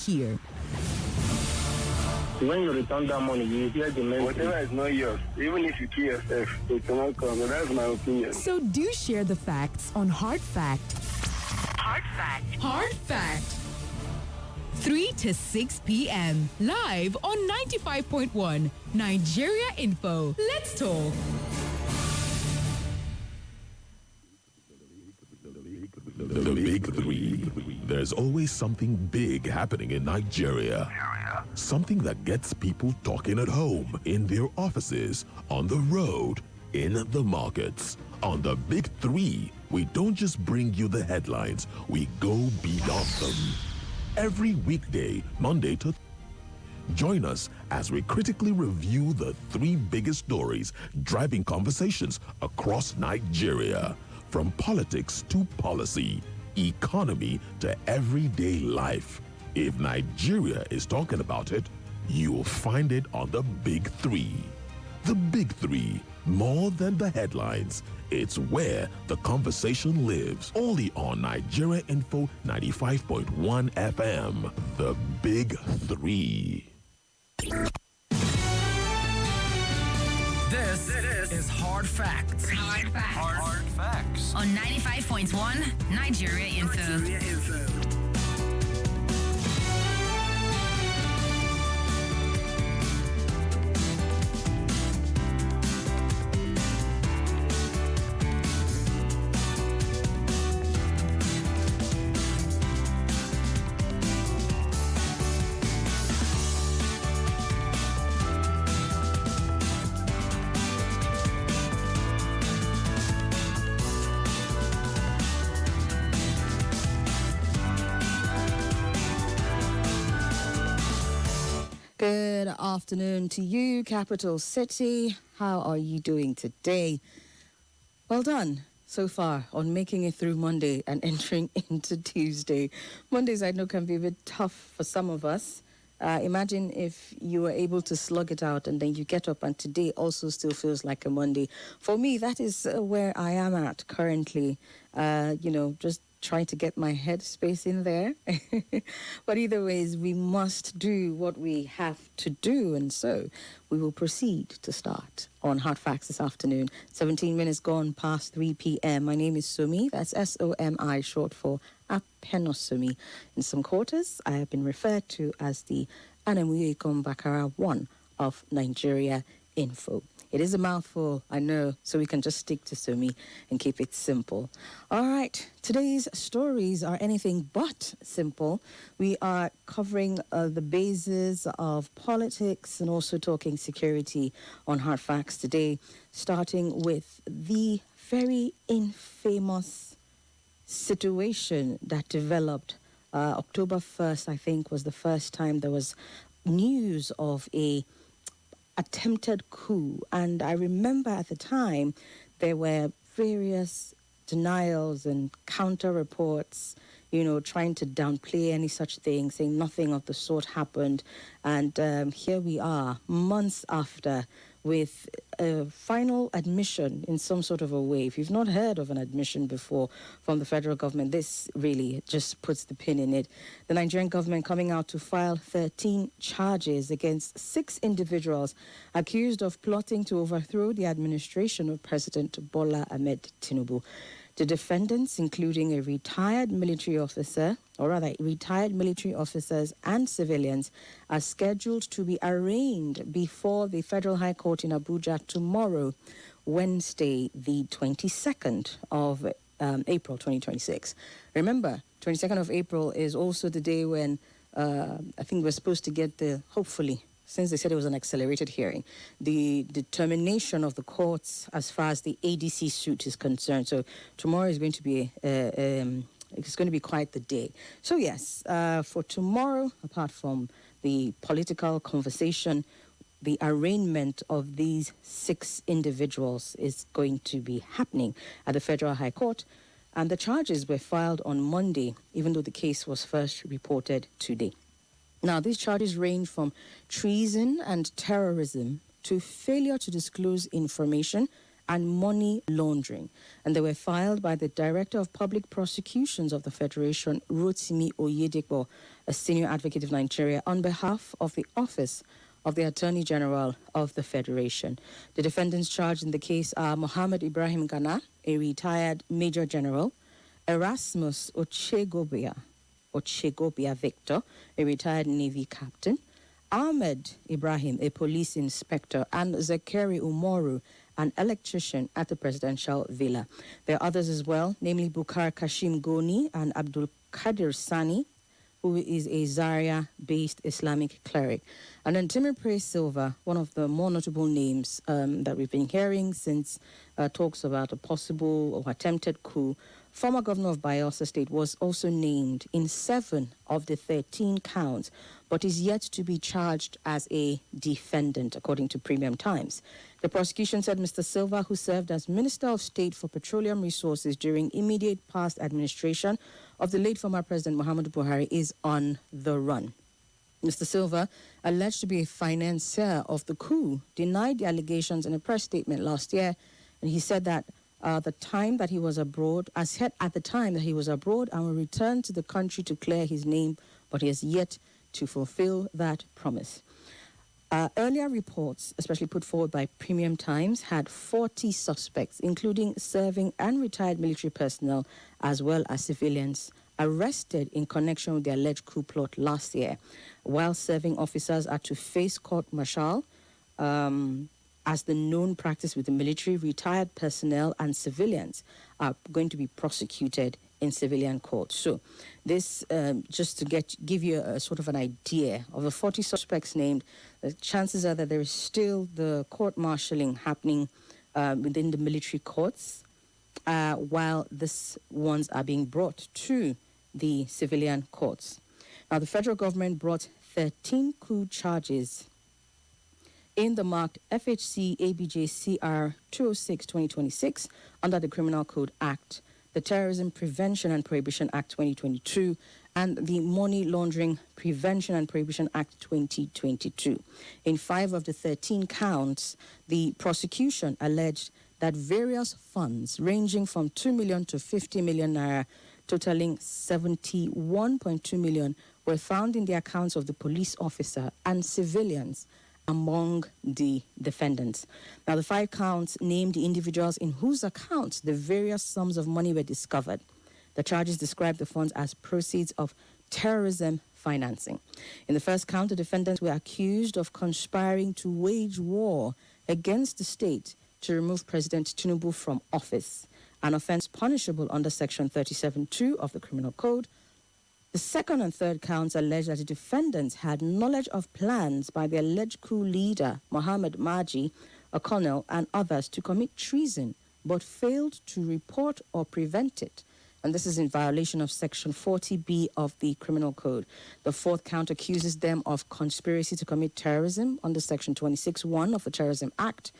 here. When you return that money, you hear the message. Whatever is not yours, even if you kill yourself, it will not come. That's my opinion. So do share the facts on Hard Fact. Hard Fact. Hard Fact. 3 to 6 p.m. Live on 95.1 Nigeria Info. Let's talk. The Big Three. There's always something big happening in Nigeria. Something that gets people talking at home, in their offices, on the road, in the markets. On The Big Three, we don't just bring you the headlines, we go beyond them. Every weekday, Monday to join us as we critically review the three biggest stories driving conversations across Nigeria. From politics to policy, economy to everyday life. If Nigeria is talking about it, you'll find it on The Big Three. The Big Three, more than the headlines. It's where the conversation lives. Only on Nigeria Info 95.1 FM. The Big Three. This is Hard Facts. Hard Facts. Hard Facts. On 95.1 Nigeria Info. Good afternoon to you, Capital City. How are you doing today? Well done so far on making it through Monday and entering into Tuesday. Mondays, I know, can be a bit tough for some of us. Imagine if you were able to slug it out and then you get up and today also still feels like a Monday. For me, that is where I am at currently. Just trying to get my headspace in there. But either ways, we must do what we have to do. And so we will proceed to start on Hard Facts this afternoon. 17 minutes gone past 3 p.m. My name is Somi. That's S-O-M-I, short for Apenosomi. In some quarters, I have been referred to as the Anamuyekom Bakara 1 of Nigeria Info. It is a mouthful, I know, so we can just stick to Somi and keep it simple. All right, today's stories are anything but simple. We are covering the bases of politics and also talking security on Hard Facts today, starting with the very infamous situation that developed October 1st, I think, was the first time there was news of a attempted coup. And I remember at the time there were various denials and counter reports, trying to downplay any such thing, saying nothing of the sort happened. And here we are, months after, with a final admission in some sort of a way. If you've not heard of an admission before from the federal government, this really just puts the pin in it. The Nigerian government coming out to file 13 charges against 6 individuals accused of plotting to overthrow the administration of President Bola Ahmed Tinubu. The defendants, including a retired military officer, or rather retired military officers and civilians, are scheduled to be arraigned before the Federal High Court in Abuja tomorrow, Wednesday, the 22nd of April 2026. Remember, 22nd of April is also the day when I think we're supposed to get hopefully, since they said it was an accelerated hearing, the determination of the courts as far as the ADC suit is concerned. So tomorrow is going to be it's going to be quite the day. So yes, for tomorrow, apart from the political conversation, the arraignment of these 6 individuals is going to be happening at the Federal High Court. And the charges were filed on Monday, even though the case was first reported today. Now, these charges range from treason and terrorism to failure to disclose information and money laundering. And they were filed by the Director of Public Prosecutions of the Federation, Rotimi Oyedepo, a senior advocate of Nigeria, on behalf of the Office of the Attorney General of the Federation. The defendants charged in the case are Mohammed Ibrahim Ghana, a retired Major General, Erasmus Ochegobia Victor, a retired Navy captain, Ahmed Ibrahim, a police inspector, and Zakari Umoru, an electrician at the presidential villa. There are others as well, namely Bukhar Kashim Goni and Abdul Qadir Sani, who is a Zaria-based Islamic cleric. And then Timothy Silva, one of the more notable names that we've been hearing since talks about a possible or attempted coup, former governor of Bayelsa State, was also named in 7 of the 13 counts, but is yet to be charged as a defendant, according to Premium Times. The prosecution said Mr. Silva, who served as Minister of State for Petroleum Resources during immediate past administration of the late former President Muhammadu Buhari, is on the run. Mr. Silva, alleged to be a financier of the coup, denied the allegations in a press statement last year, and he said that at the time that he was abroad and will return to the country to clear his name, but he has yet to fulfill that promise. Earlier reports, especially put forward by Premium Times, had 40 suspects, including serving and retired military personnel, as well as civilians, arrested in connection with the alleged coup plot last year. While serving officers are to face court-martial, as the known practice with the military, retired personnel and civilians are going to be prosecuted in civilian court. So this, just to give you a sort of an idea of the 40 suspects named, the chances are that there is still the court-martialing happening within the military courts, while these ones are being brought to the civilian courts. Now, the federal government brought 13 coup charges in the marked FHC ABJ CR 206-2026 under the Criminal Code Act, the Terrorism Prevention and Prohibition Act 2022, and the Money Laundering Prevention and Prohibition Act 2022. In 5 of the 13 counts, the prosecution alleged that various funds ranging from 2 million to 50 million naira, totaling 71.2 million, were found in the accounts of the police officer and civilians among the defendants. Now, the 5 counts named the individuals in whose accounts the various sums of money were discovered. The charges describe the funds as proceeds of terrorism financing. In the first count, the defendants were accused of conspiring to wage war against the state to remove President Tinubu from office, an offense punishable under Section 37(2) of the Criminal Code. The second and third counts allege that the defendants had knowledge of plans by the alleged coup leader, Mohammed Maji, a colonel, and others to commit treason, but failed to report or prevent it. And this is in violation of Section 40B of the Criminal Code. The fourth count accuses them of conspiracy to commit terrorism under Section 26(1) of the Terrorism Act.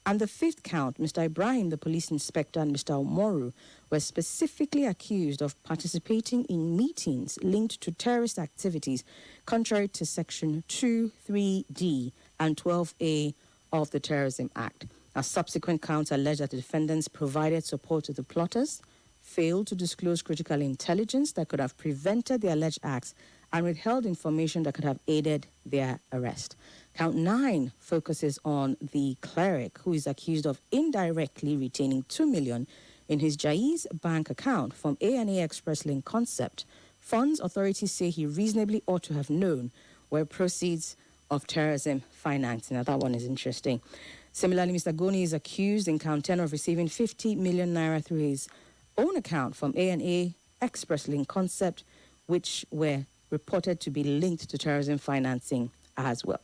And the fifth count, Mr. Ibrahim, the police inspector, and Mr. Umoru were specifically accused of participating in meetings linked to terrorist activities, contrary to Section 2, 3D, and 12A of the Terrorism Act. Now, subsequent counts allege that the defendants provided support to the plotters, failed to disclose critical intelligence that could have prevented the alleged acts, and withheld information that could have aided their arrest. Count 9 focuses on the cleric who is accused of indirectly retaining 2 million in his Jaiz bank account from A&A Express Link Concept. Funds authorities say he reasonably ought to have known were proceeds of terrorism financing. Now, that one is interesting. Similarly, Mr. Goni is accused in count 10 of receiving 50 million naira through his own account from A&A Express Link Concept, which were reported to be linked to terrorism financing as well.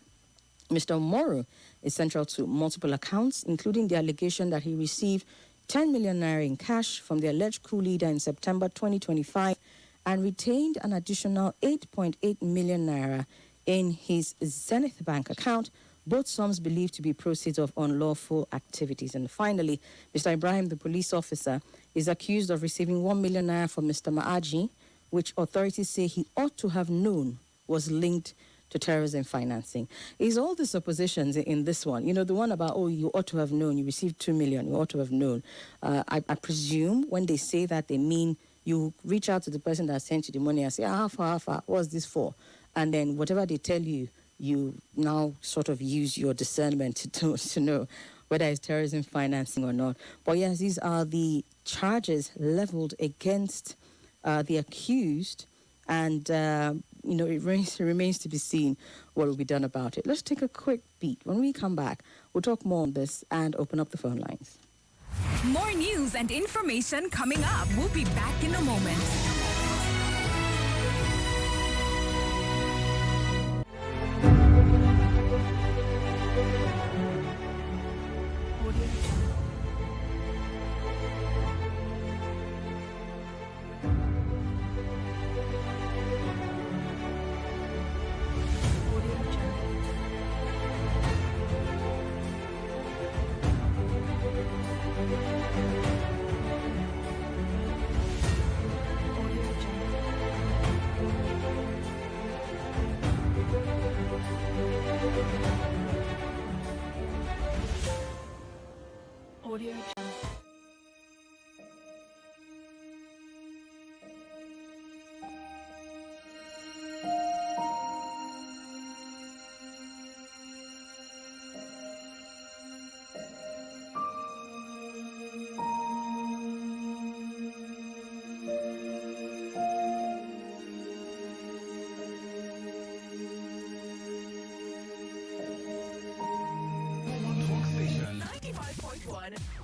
Mr. Umoru is central to multiple accounts, including the allegation that he received 10 million naira in cash from the alleged coup leader in September 2025 and retained an additional 8.8 million naira in his Zenith Bank account, both sums believed to be proceeds of unlawful activities. And finally, Mr. Ibrahim, the police officer, is accused of receiving 1 million naira from Mr. Maaji, which authorities say he ought to have known was linked to terrorism financing. Is all the suppositions in this one, the one about, oh, you ought to have known, you received 2 million, you ought to have known. I presume when they say that, they mean you reach out to the person that sent you the money and say, how far, what's this for? And then whatever they tell you, you now sort of use your discernment to know whether it's terrorism financing or not. But yes, these are the charges leveled against the accused, and it remains to be seen what will be done about it. Let's take a quick beat. When we come back, we'll talk more on this and open up the phone lines. More news and information coming up. We'll be back in a moment.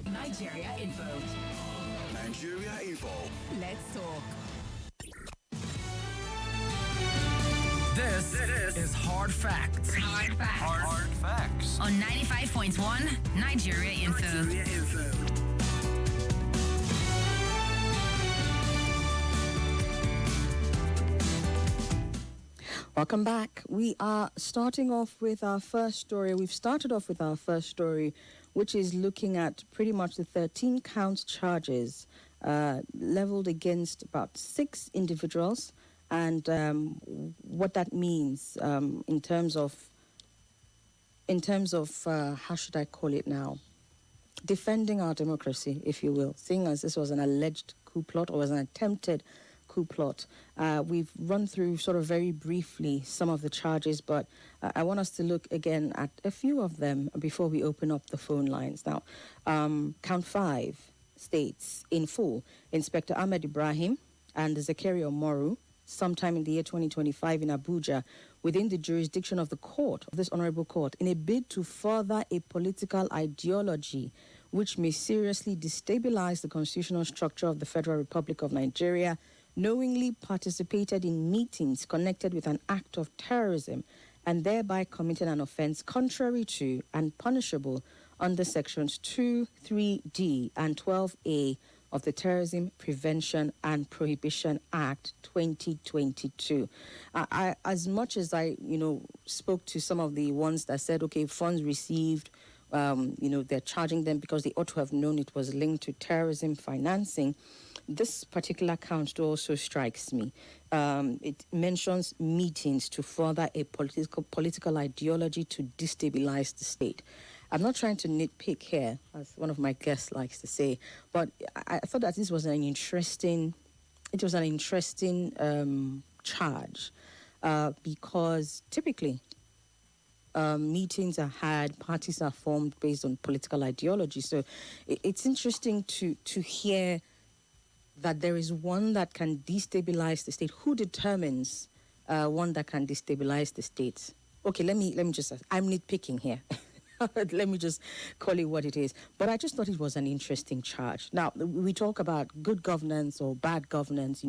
Nigeria Info. Nigeria Info. Let's talk. This is Hard Facts. Hard Facts. Hard Facts. On 95.1 Nigeria Info. Welcome back. We are starting off with our first story. We've started off with our first story, which is looking at pretty much the 13 counts charges leveled against about 6 individuals, and what that means in terms of how should I call it now? Defending our democracy, if you will, seeing as this was an alleged coup plot or was an attempted coup plot. We've run through sort of very briefly some of the charges, but I want us to look again at a few of them before we open up the phone lines. Now, count 5 states in full: Inspector Ahmed Ibrahim and Zakaria Moru, sometime in the year 2025 in Abuja, within the jurisdiction of the court, of this honorable court, in a bid to further a political ideology which may seriously destabilize the constitutional structure of the Federal Republic of Nigeria, knowingly participated in meetings connected with an act of terrorism and thereby committed an offense contrary to and punishable under sections 2, 3D and 12A of the Terrorism Prevention and Prohibition Act 2022. As much as I, spoke to some of the ones that said, okay, funds received, they're charging them because they ought to have known it was linked to terrorism financing, this particular count also strikes me. It mentions meetings to further a political ideology to destabilize the state. I'm not trying to nitpick here, as one of my guests likes to say, but I thought that this was an interesting charge, because typically meetings are had, parties are formed based on political ideology. So it's interesting to hear that there is one that can destabilize the state. Who determines one that can destabilize the state? Okay, let me just, I'm nitpicking here. Let me just call it what it is. But I just thought it was an interesting charge. Now, we talk about good governance or bad governance,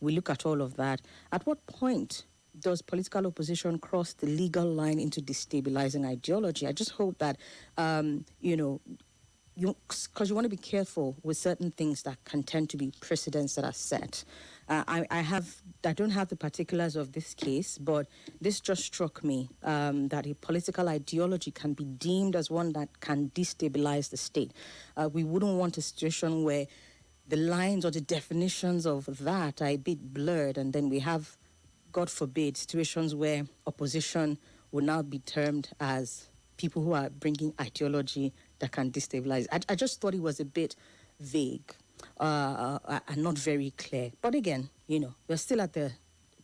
we look at all of that. At what point does political opposition cross the legal line into destabilizing ideology? I just hope that, because you want to be careful with certain things that can tend to be precedents that are set. I don't have the particulars of this case, but this just struck me that a political ideology can be deemed as one that can destabilize the state. We wouldn't want a situation where the lines or the definitions of that are a bit blurred, and then we have God forbid, situations where opposition will now be termed as people who are bringing ideology that can destabilize. I just thought it was a bit vague and not very clear. But again, we're still at the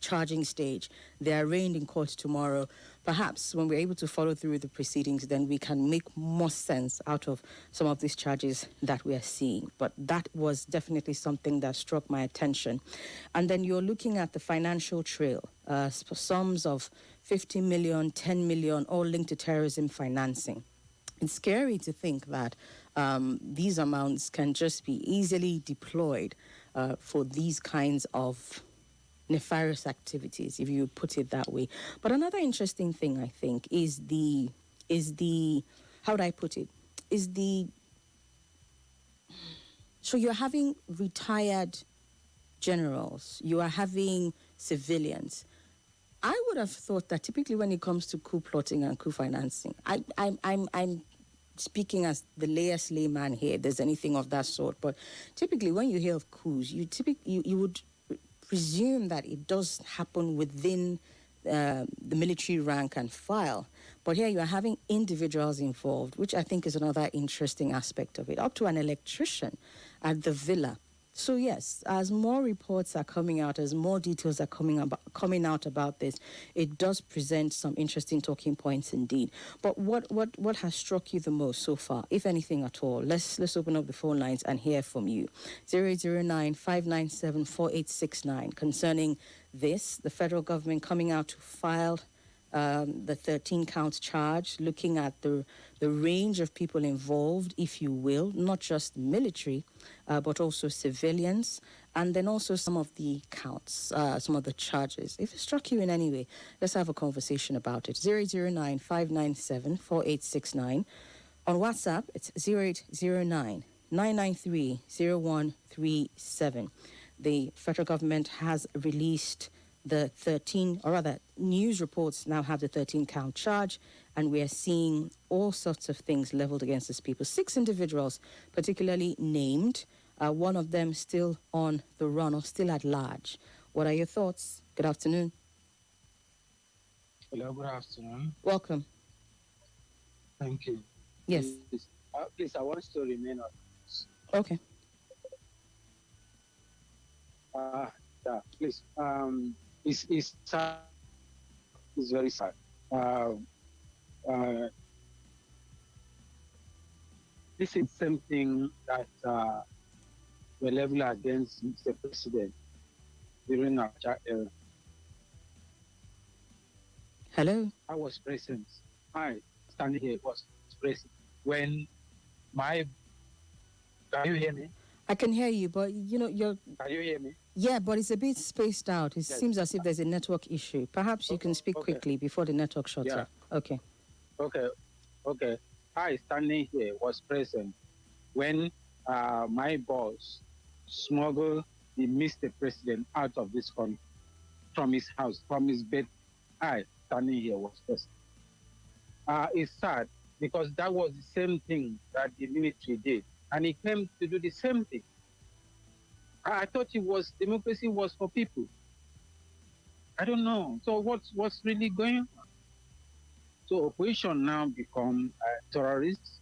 charging stage. They are arraigned in court tomorrow. Perhaps when we're able to follow through with the proceedings, then we can make more sense out of some of these charges that we are seeing. But that was definitely something that struck my attention. And then you're looking at the financial trail, sums of 50 million, 10 million, all linked to terrorism financing. It's scary to think that these amounts can just be easily deployed for these kinds of nefarious activities, if you put it that way. But another interesting thing, I think, is the how would I put it? So you're having retired generals, you are having civilians. I would have thought that typically when it comes to coup plotting and coup financing, I'm speaking as the layest layman here, if there's anything of that sort, but typically when you hear of coups, you would presume that it does happen within the military rank and file. But here you are having individuals involved, which I think is another interesting aspect of it, up to an electrician at the villa. So yes, as more reports are coming out, as more details are coming out about this, it does present some interesting talking points indeed. But what has struck you the most so far, if anything at all? Let's open up the phone lines and hear from you. 009-597-4869 concerning this, the federal government coming out to file the 13-count charge, looking at the range of people involved, if you will, not just military, but also civilians, and then also some of the counts, some of the charges. If it struck you in any way, let's have a conversation about it. 009-597-4869. On WhatsApp, it's 0809-993-0137. The federal government has released the 13, or rather, news reports now have the 13-count charge, and we are seeing all sorts of things leveled against these people. 6 individuals particularly named, one of them still on the run or still at large. What are your thoughts? Good afternoon. Hello, good afternoon. Welcome. Thank you. Yes. Please, I want to remain on. Okay. Please. It's sad. It's very sad. This is something that were leveled against Mr. President during our era. Hello. I was present. I standing here was present when my. Can you hear me? I can hear you, but you're. Can you hear me? Yeah, but it's a bit spaced out. It Yes. seems as if there's a network issue. Perhaps you can speak Okay. quickly before the network shuts Yeah. off. Okay. Okay. I standing here was present when my boss smuggled the Mr. President out of this country from his house, from his bed. I standing here was present. It's sad because that was the same thing that the military did, and he came to do the same thing. I thought democracy was for people. I don't know. So what's really going on? So opposition now become terrorists,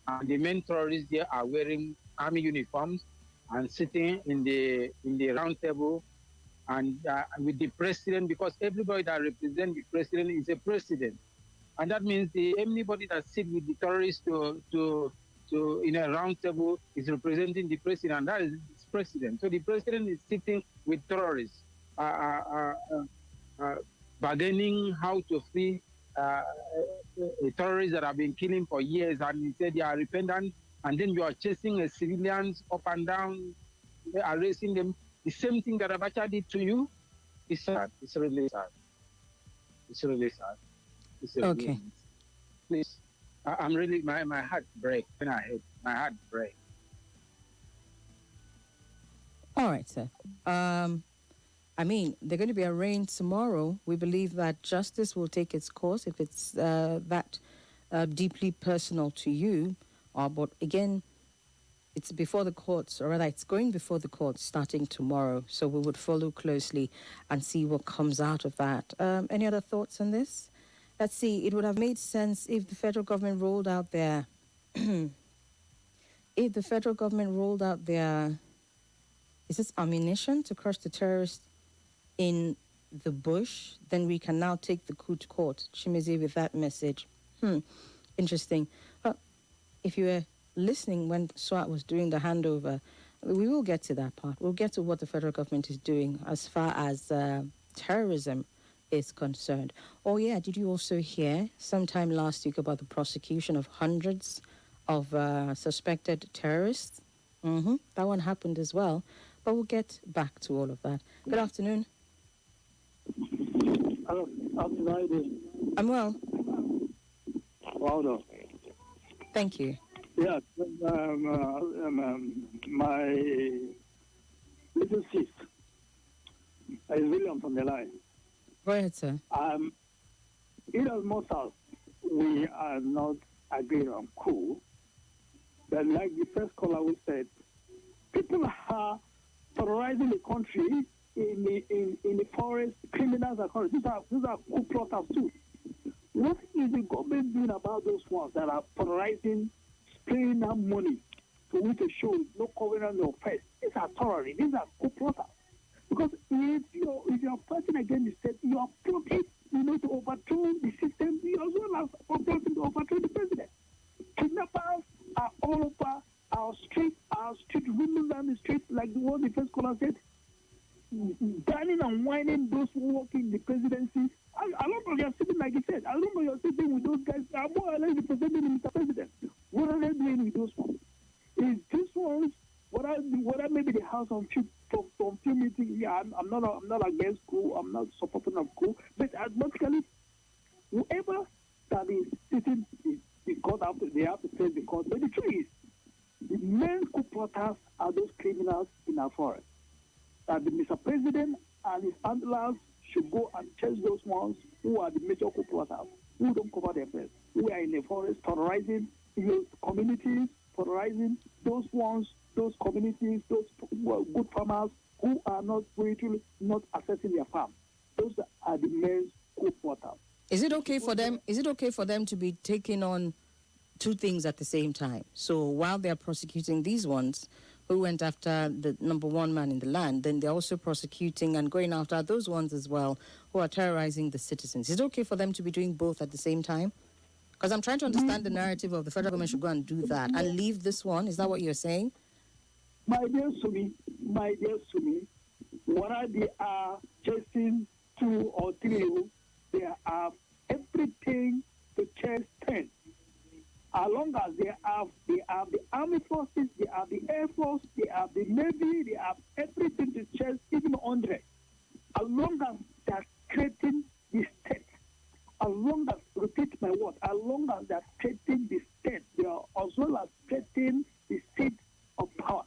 and the main terrorists there are wearing army uniforms and sitting in the round table and with the president, because everybody that represents the president is a president, and that means anybody that sits with the terrorists to in a round table is representing the president, and that is his president. So the president is sitting with terrorists, bargaining how to free terrorists that have been killing for years, and he said they are repentant, and then you are chasing civilians up and down, arresting them. The same thing that Abacha did to you. It's sad. It's really sad. It's really sad. Okay. Please, I'm really, my heart breaks when I hear my heart breaks. All right, sir. I mean, they're going to be arraigned tomorrow. We believe that justice will take its course if it's that deeply personal to you. But again, it's before the courts, or rather, it's going before the courts starting tomorrow. So we would follow closely and see what comes out of that. Any other thoughts on this? Let's see. It would have made sense if the federal government rolled out their, is this ammunition to crush the terrorists in the bush? Then we can now take the coup to court. Chimeze with that message. Interesting. If you were listening when SWAT was doing the handover, we will get to that part. We'll get to what the federal government is doing as far as terrorism is concerned. Oh yeah, did you also hear sometime last week about the prosecution of hundreds of suspected terrorists? That one happened as well, but we'll get back to all of that. Good afternoon. Hello, I'm well. well done. Thank you. Yeah, my little sis is William from the line. Go ahead, sir. In as much as we are not agreeing on coup, but like the first caller we said, people are terrorizing the country in the forest. Criminals are coming. These are coup plotters too. What is the government doing about those ones that are terrorizing, spraying out money to which to show no covenant of offense? These are terrorists. These are coup plotters. Because if you're fighting against the state, you are plotting, to overthrow the system, as well as plotting to overthrow the president. Kidnappers are all over our street women down the street, like the one the first caller said, banning and whining those who work in the presidency. I don't know, you're sitting like he said. I don't know, you're sitting with those guys. I'm more or less representing Mr. President. What are they doing with those ones? Is this ones, what I maybe the House on few meetings? Yeah, I'm not against coup. I'm not supporting of coup. But automatically, whoever that is sitting the court they have to face the court. But the truth is, the main coup plotters are those criminals in our forest. That the Mr. President and his handlers should go and chase those ones who are the major coup plotters, who don't cover their face, who are in the forest terrorizing those communities, terrorizing those ones, those communities, those good farmers who are not spiritually not accessing their farm. Those are the main coup plotters. Is it okay for them? Is it okay for them to be taking on two things at the same time? So while they're prosecuting these ones who went after the number one man in the land, then they're also prosecuting and going after those ones as well who are terrorizing the citizens. Is it okay for them to be doing both at the same time? Because I'm trying to understand the narrative of the federal government should go and do that and leave this one. Is that what you're saying? My dear Somi, whether they are chasing 2 or 3, they have everything to chase 10. As long as they have the army forces, they have the air force, they have the navy, they have everything to chase even 100. As long as they are creating the state, as long as, repeat my word, as long as they are creating the state, they are as well as creating the seat of power.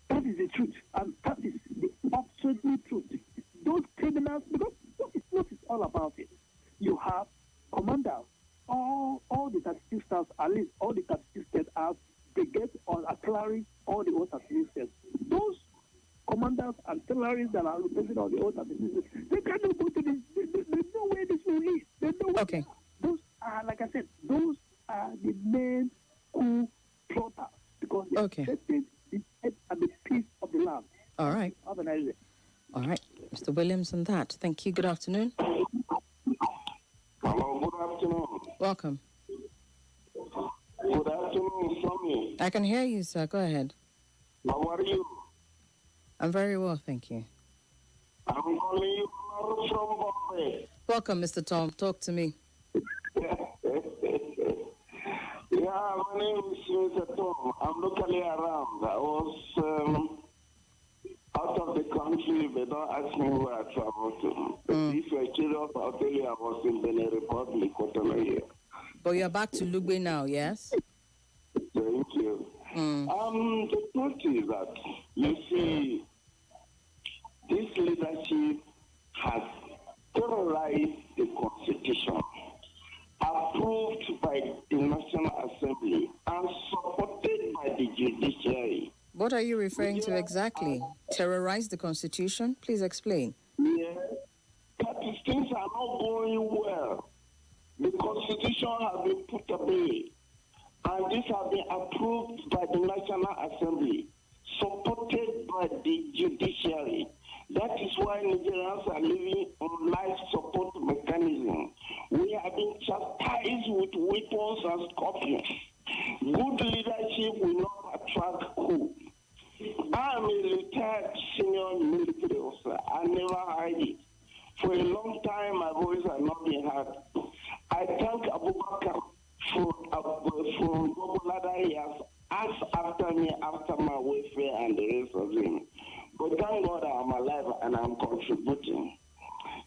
That is the truth, and that is the absolute truth. Those criminals, because what is all about it? You have commanders, all the 36 stars, at least all the 36 states have brigades or artillery, all the other 36 states. Those commanders and artillery that are representing all the other 36 states, they cannot go to this. There's no way this will lead. There's no way. Okay. Those are, like I said, those are the main coup plotters because they are setting the head and the peace of the land. All right. Have a nice day. All right. Mr. Williams on that. Thank you. Good afternoon. Hello, good afternoon. Welcome. Good afternoon, Somi. I can hear you, sir. Go ahead. How are you? I'm very well, thank you. I'm calling you from Bombay. Welcome, Mr. Tom. Talk to me. Yeah, my name is Mr. Tom. I'm locally around. I was out of the country, but don't ask me where I traveled to. If you're curious, I'll tell you I was in Benin Republic, Cotonou. But you're back to Lugbe now, yes? Thank you. The truth is that, you see, this leadership has terrorized the Constitution, approved by the National Assembly, and supported by the What are you referring to exactly? Terrorize the Constitution? Please explain. Yeah, that is things are not going well. The Constitution has been put away, and this has been approved by the National Assembly, supported by the judiciary. That is why Nigerians are living on life support mechanism. We have been chastised with weapons and scorpions. Good leadership will not attract coup. I am a retired senior military officer. I never hide it. For a long time, my voice has not been heard. I thank Abubakar for double ladder he has asked after me, after my welfare and the rest of him. But thank God I'm alive and I'm contributing.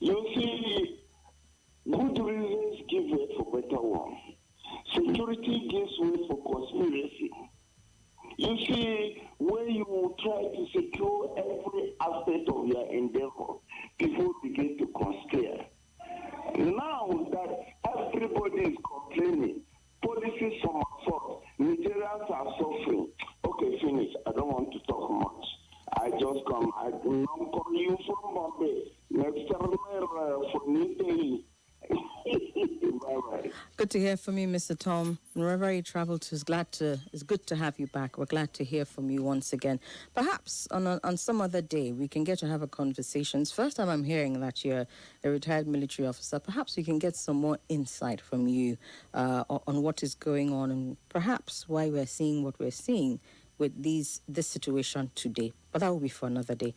You see, good reasons give way for better one. Security gives way for conspiracy. You see, when you try to secure every aspect of your endeavor, people begin to conspire. Now that everybody is complaining, policies from assault, Nigerians are suffering. Okay, finish. I don't want to talk much. I just come. I do not call you from Bombay. Next time for New Delhi. Bye-bye. Good to hear from you, Mr. Tom. Wherever you travel to, it's good to have you back. We're glad to hear from you once again. Perhaps on some other day we can get to have a conversation. It's the first time I'm hearing that you're a retired military officer. Perhaps we can get some more insight from you on what is going on and perhaps why we're seeing what we're seeing with this situation today. But that will be for another day.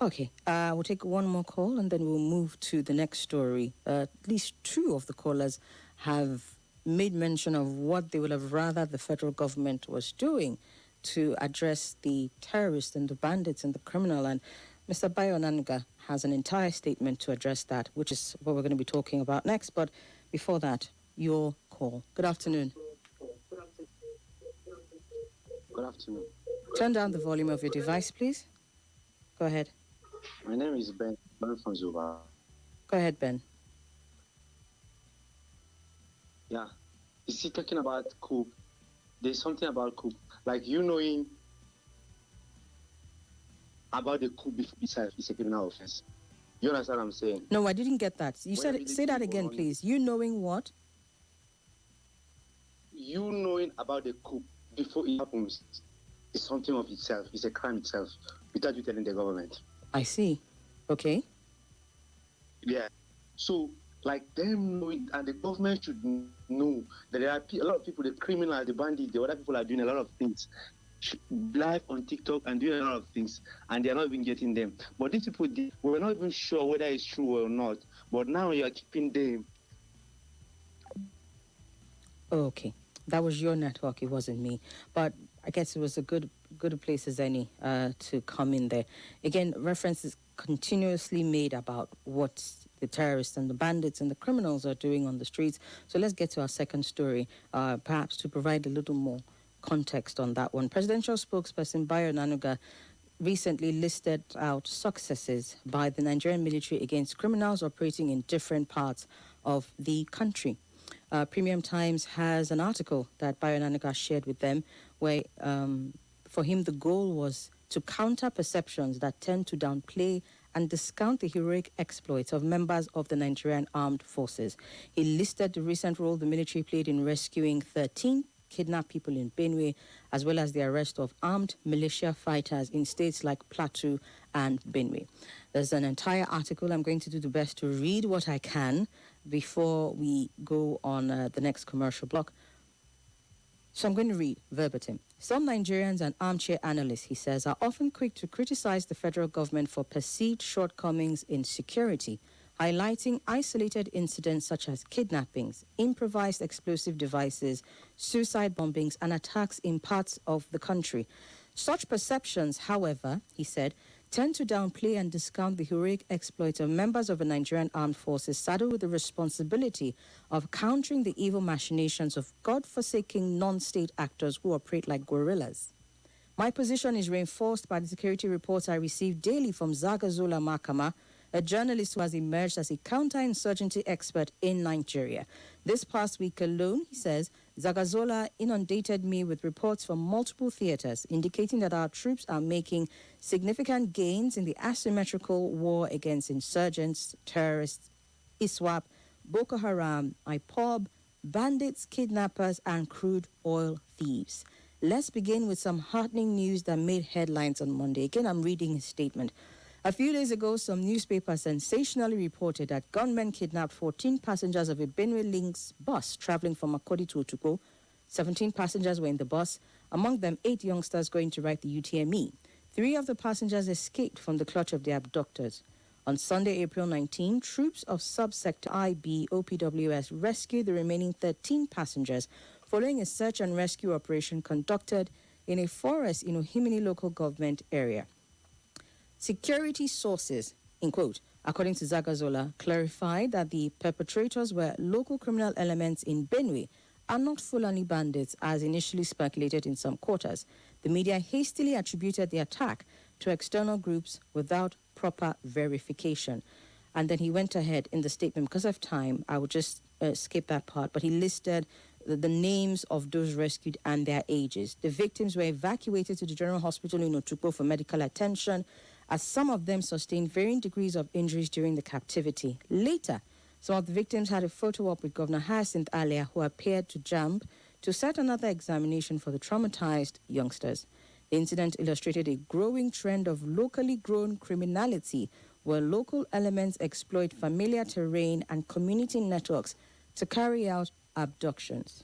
Okay, we'll take one more call and then we'll move to the next story. At least two of the callers have made mention of what they would have rather the federal government was doing to address the terrorists and the bandits and the criminal. And Mr. Bayo Onanuga has an entire statement to address that, which is what we're going to be talking about next. But before that, your call. Good afternoon. Good afternoon. Turn down the volume of your device, please. Go ahead. My name is Ben from Zuba. Go ahead, Ben. Yeah. You see, talking about coup, there's something about coup. Like you knowing about the coup before itself is a criminal offense. You understand what I'm saying? No, I didn't get that. You said, say that again, please. You knowing what? You knowing about the coup before it happens is something of itself. It's a crime itself without you telling the government. I see. Okay. Yeah. So, like them knowing, and the government should know that there are a lot of people, the criminals, the bandits, the other people are doing a lot of things. Live on TikTok and doing a lot of things, and they are not even getting them. But these people, we're not even sure whether it's true or not. But now you are keeping them. Okay. That was your network, it wasn't me. But I guess it was a good place as any to come in there. Again, references continuously made about what the terrorists and the bandits and the criminals are doing on the streets. So let's get to our second story, perhaps to provide a little more context on that one. Presidential spokesperson Bayo Onanuga recently listed out successes by the Nigerian military against criminals operating in different parts of the country. Premium Times has an article that Bayo Onanuga shared with them where for him the goal was to counter perceptions that tend to downplay and discount the heroic exploits of members of the Nigerian armed forces. He listed the recent role the military played in rescuing 13 kidnapped people in Benue, as well as the arrest of armed militia fighters in states like Plateau and Benue. There's an entire article. I'm going to do the best to read what I can before we go on the next commercial block. So I'm going to read verbatim. Some Nigerians and armchair analysts, he says, are often quick to criticize the federal government for perceived shortcomings in security, highlighting isolated incidents such as kidnappings, improvised explosive devices, suicide bombings, and attacks in parts of the country. Such perceptions, however, he said, tend to downplay and discount the heroic exploits of members of the Nigerian armed forces saddled with the responsibility of countering the evil machinations of God-forsaking non-state actors who operate like guerrillas. My position is reinforced by the security reports I receive daily from Zagazola Makama, a journalist who has emerged as a counterinsurgency expert in Nigeria. This past week alone, he says, Zagazola inundated me with reports from multiple theaters indicating that our troops are making significant gains in the asymmetrical war against insurgents, terrorists, ISWAP, Boko Haram, IPOB, bandits, kidnappers, and crude oil thieves. Let's begin with some heartening news that made headlines on Monday. Again, I'm reading his statement. A few days ago, some newspapers sensationally reported that gunmen kidnapped 14 passengers of a Benue Links bus traveling from Makodi to Otukpo. 17 passengers were in the bus, among them 8 youngsters going to write the UTME. 3 of the passengers escaped from the clutch of their abductors. On Sunday, April 19, troops of Subsector IB OPWS rescued the remaining 13 passengers following a search and rescue operation conducted in a forest in Ohimini local government area. Security sources, in quote, according to Zagazola, clarified that the perpetrators were local criminal elements in Benue and not Fulani bandits as initially speculated in some quarters. The media hastily attributed the attack to external groups without proper verification. And then he went ahead in the statement. Because of time, I will just skip that part, but he listed the names of those rescued and their ages. The victims were evacuated to the General Hospital in Otukpo for medical attention, as some of them sustained varying degrees of injuries during the captivity. Later, some of the victims had a photo op with Governor Hyacinth Alia, who appeared to jump to set another examination for the traumatized youngsters. The incident illustrated a growing trend of locally grown criminality, where local elements exploit familiar terrain and community networks to carry out abductions.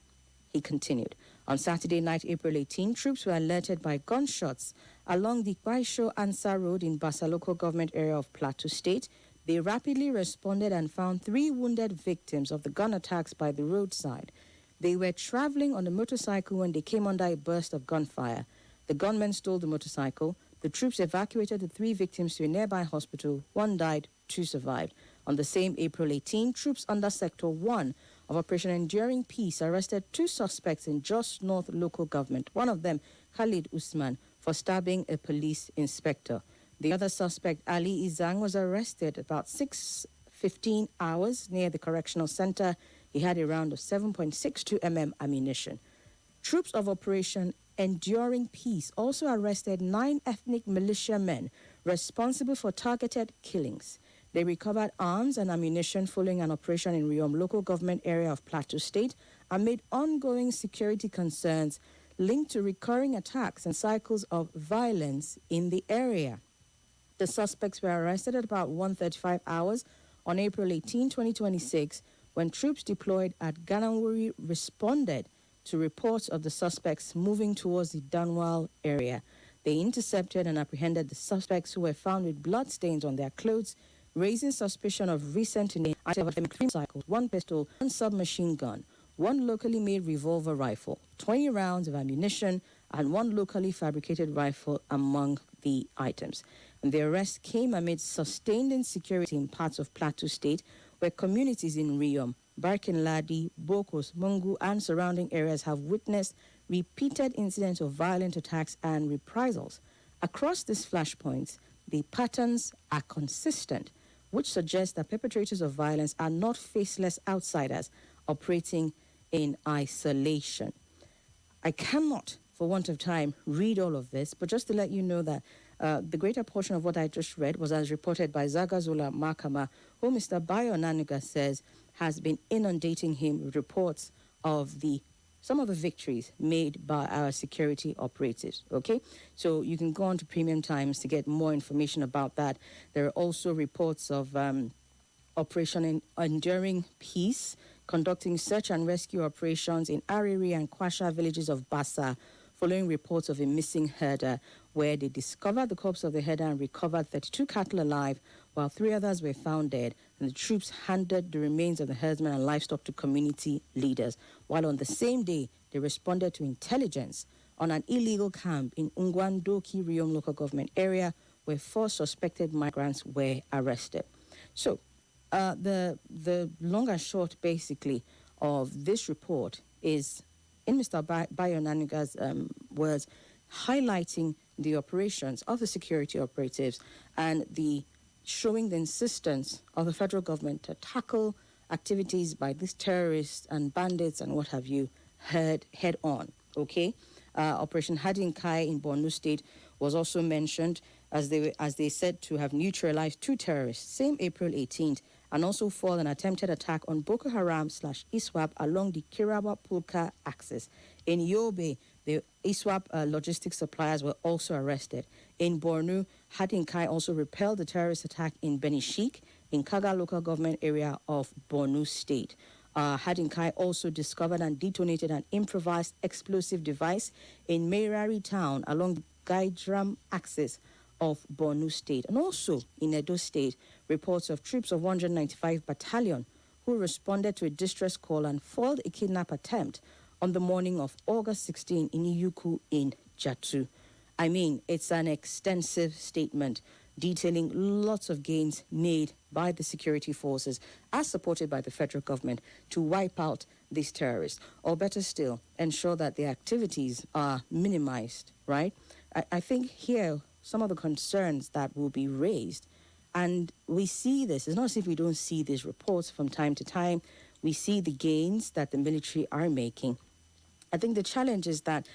He continued. On Saturday night, April 18, troops were alerted by gunshots along the Kwaisho Ansa Road in Basa local government area of Plateau State. They rapidly responded and found 3 wounded victims of the gun attacks by the roadside. They were traveling on a motorcycle when they came under a burst of gunfire. The gunmen stole the motorcycle. The troops evacuated the 3 victims to a nearby hospital. 1 died, 2 survived. On the same April 18, troops under Sector 1 of Operation Enduring Peace arrested 2 suspects in Jos North local government, one of them Khalid Usman, for stabbing a police inspector. The other suspect, Ali Izang, was arrested about 6:15 hours near the correctional center. He had a round of 7.62 mm ammunition. Troops of Operation Enduring Peace also arrested 9 ethnic militiamen responsible for targeted killings. They recovered arms and ammunition following an operation in Riom local government area of Plateau State amid ongoing security concerns linked to recurring attacks and cycles of violence in the area. The suspects were arrested at about 1:35 hours on April 18, 2026, when troops deployed at Ganawuri responded to reports of the suspects moving towards the Danwal area. They intercepted and apprehended the suspects, who were found with bloodstains on their clothes, raising suspicion of recent items: 3 cycles, 1 pistol, 1 submachine gun, 1 locally made revolver rifle, 20 rounds of ammunition, and 1 locally fabricated rifle among the items. And the arrest came amid sustained insecurity in parts of Plateau State, where communities in Riom, Barkinladi, Bokos, Mungu, and surrounding areas have witnessed repeated incidents of violent attacks and reprisals. Across these flashpoints, the patterns are consistent, which suggests that perpetrators of violence are not faceless outsiders operating in isolation. I cannot, for want of time, read all of this, but just to let you know that the greater portion of what I just read was as reported by Zagazola Makama, who Mr. Bayo Nanuga says has been inundating him with reports of some of the victories made by our security operatives, okay? So you can go on to Premium Times to get more information about that. There are also reports of Operation Enduring Peace, conducting search and rescue operations in Ariri and Kwasha villages of Basa, following reports of a missing herder, where they discovered the corpse of the herder and recovered 32 cattle alive, while 3 others were found dead, and the troops handed the remains of the herdsmen and livestock to community leaders. While on the same day, they responded to intelligence on an illegal camp in Ungwandoki Riom local government area, where 4 suspected migrants were arrested. So, the long and short, basically, of this report is, in Mr. Bayo Nanuga's words, highlighting the operations of the security operatives and showing the insistence of the federal government to tackle activities by these terrorists and bandits and what have you head on. Okay, Operation Hadinkai in Borno State was also mentioned as they said to have neutralized 2 terrorists, same April 18th, and also foiled an attempted attack on Boko Haram/ISWAP along the Kiraba-Pulka axis. In Yobe, the ISWAP logistics suppliers were also arrested. In Borno, Hadinkai also repelled the terrorist attack in Benishik, in Kaga local government area of Borno State. Hadinkai also discovered and detonated an improvised explosive device in Merari town along the Gaidram axis of Borno State. And also in Edo State, reports of troops of 195 Battalion who responded to a distress call and foiled a kidnap attempt on the morning of August 16 in Iyuku in Jatu. I mean, it's an extensive statement detailing lots of gains made by the security forces as supported by the federal government to wipe out these terrorists, or better still, ensure that their activities are minimized, right? I think here some of the concerns that will be raised, and we see this, it's not as if we don't see these reports from time to time. We see the gains that the military are making. I think the challenge is that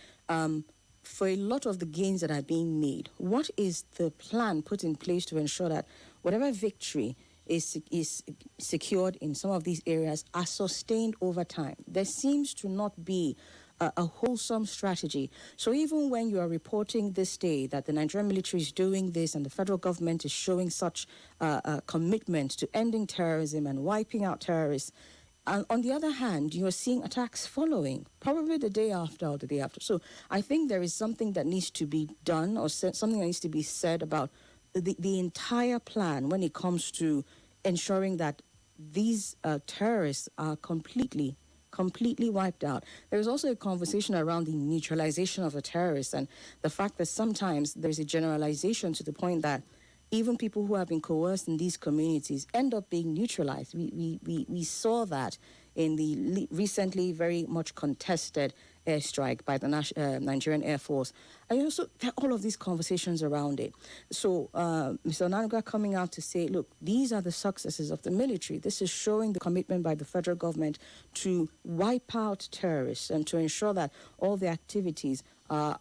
for a lot of the gains that are being made, what is the plan put in place to ensure that whatever victory is secured in some of these areas are sustained over time? There seems to not be a wholesome strategy. So even when you are reporting this day that the Nigerian military is doing this and the federal government is showing such a commitment to ending terrorism and wiping out terrorists, and on the other hand, you are seeing attacks following, probably the day after or the day after. So I think there is something that needs to be done, or something that needs to be said about the entire plan when it comes to ensuring that these terrorists are completely wiped out. There is also a conversation around the neutralization of the terrorists and the fact that sometimes there's a generalization to the point that even people who have been coerced in these communities end up being neutralized. We saw that in the recently very much contested airstrike by the Nigerian Air Force. And also, there are all of these conversations around it. So Mr. Onanuga coming out to say, look, these are the successes of the military. This is showing the commitment by the federal government to wipe out terrorists and to ensure that all the activities are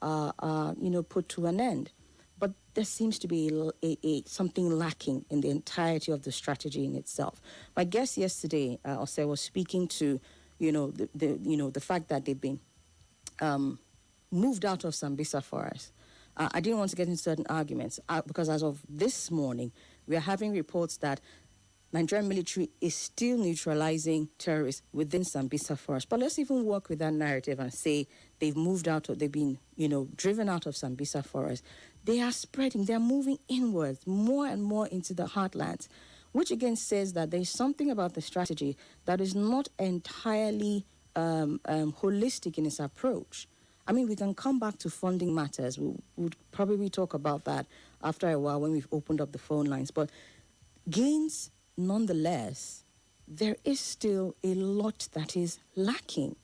put to an end. But there seems to be something lacking in the entirety of the strategy in itself. My guest yesterday, Ose, was speaking to, the fact that they've been moved out of Sambisa Forest. I didn't want to get into certain arguments because as of this morning, we are having reports that Nigerian military is still neutralizing terrorists within Sambisa Forest. But let's even work with that narrative and say they've moved out, or they've been, driven out of Sambisa Forest. They are spreading, they're moving inwards, more and more into the heartlands, which again says that there's something about the strategy that is not entirely holistic in its approach. I mean, we can come back to funding matters. We'll probably talk about that after a while when we've opened up the phone lines. But gains, nonetheless, there is still a lot that is lacking.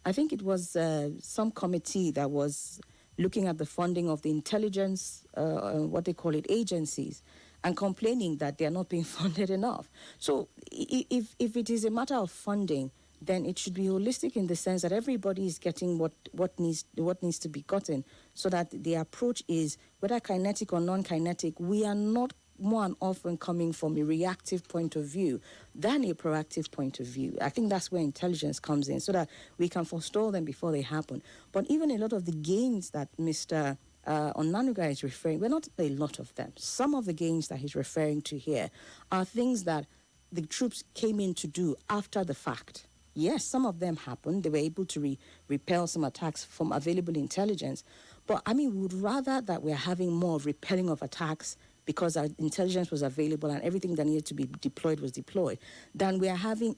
I think it was some committee that was looking at the funding of the intelligence, what they call it, agencies, and complaining that they are not being funded enough. So if it is a matter of funding, then it should be holistic in the sense that everybody is getting what needs to be gotten, so that the approach is, whether kinetic or non-kinetic, we are not more and often coming from a reactive point of view than a proactive point of view. I think that's where intelligence comes in, so that we can forestall them before they happen. But even a lot of the gains that Mr. Onanuga is referring, well, not a lot of them. Some of the gains that he's referring to here are things that the troops came in to do after the fact. Yes, some of them happened. They were able to repel some attacks from available intelligence. But, I mean, we would rather that we're having more repelling of attacks because our intelligence was available and everything that needed to be deployed was deployed, than we are having,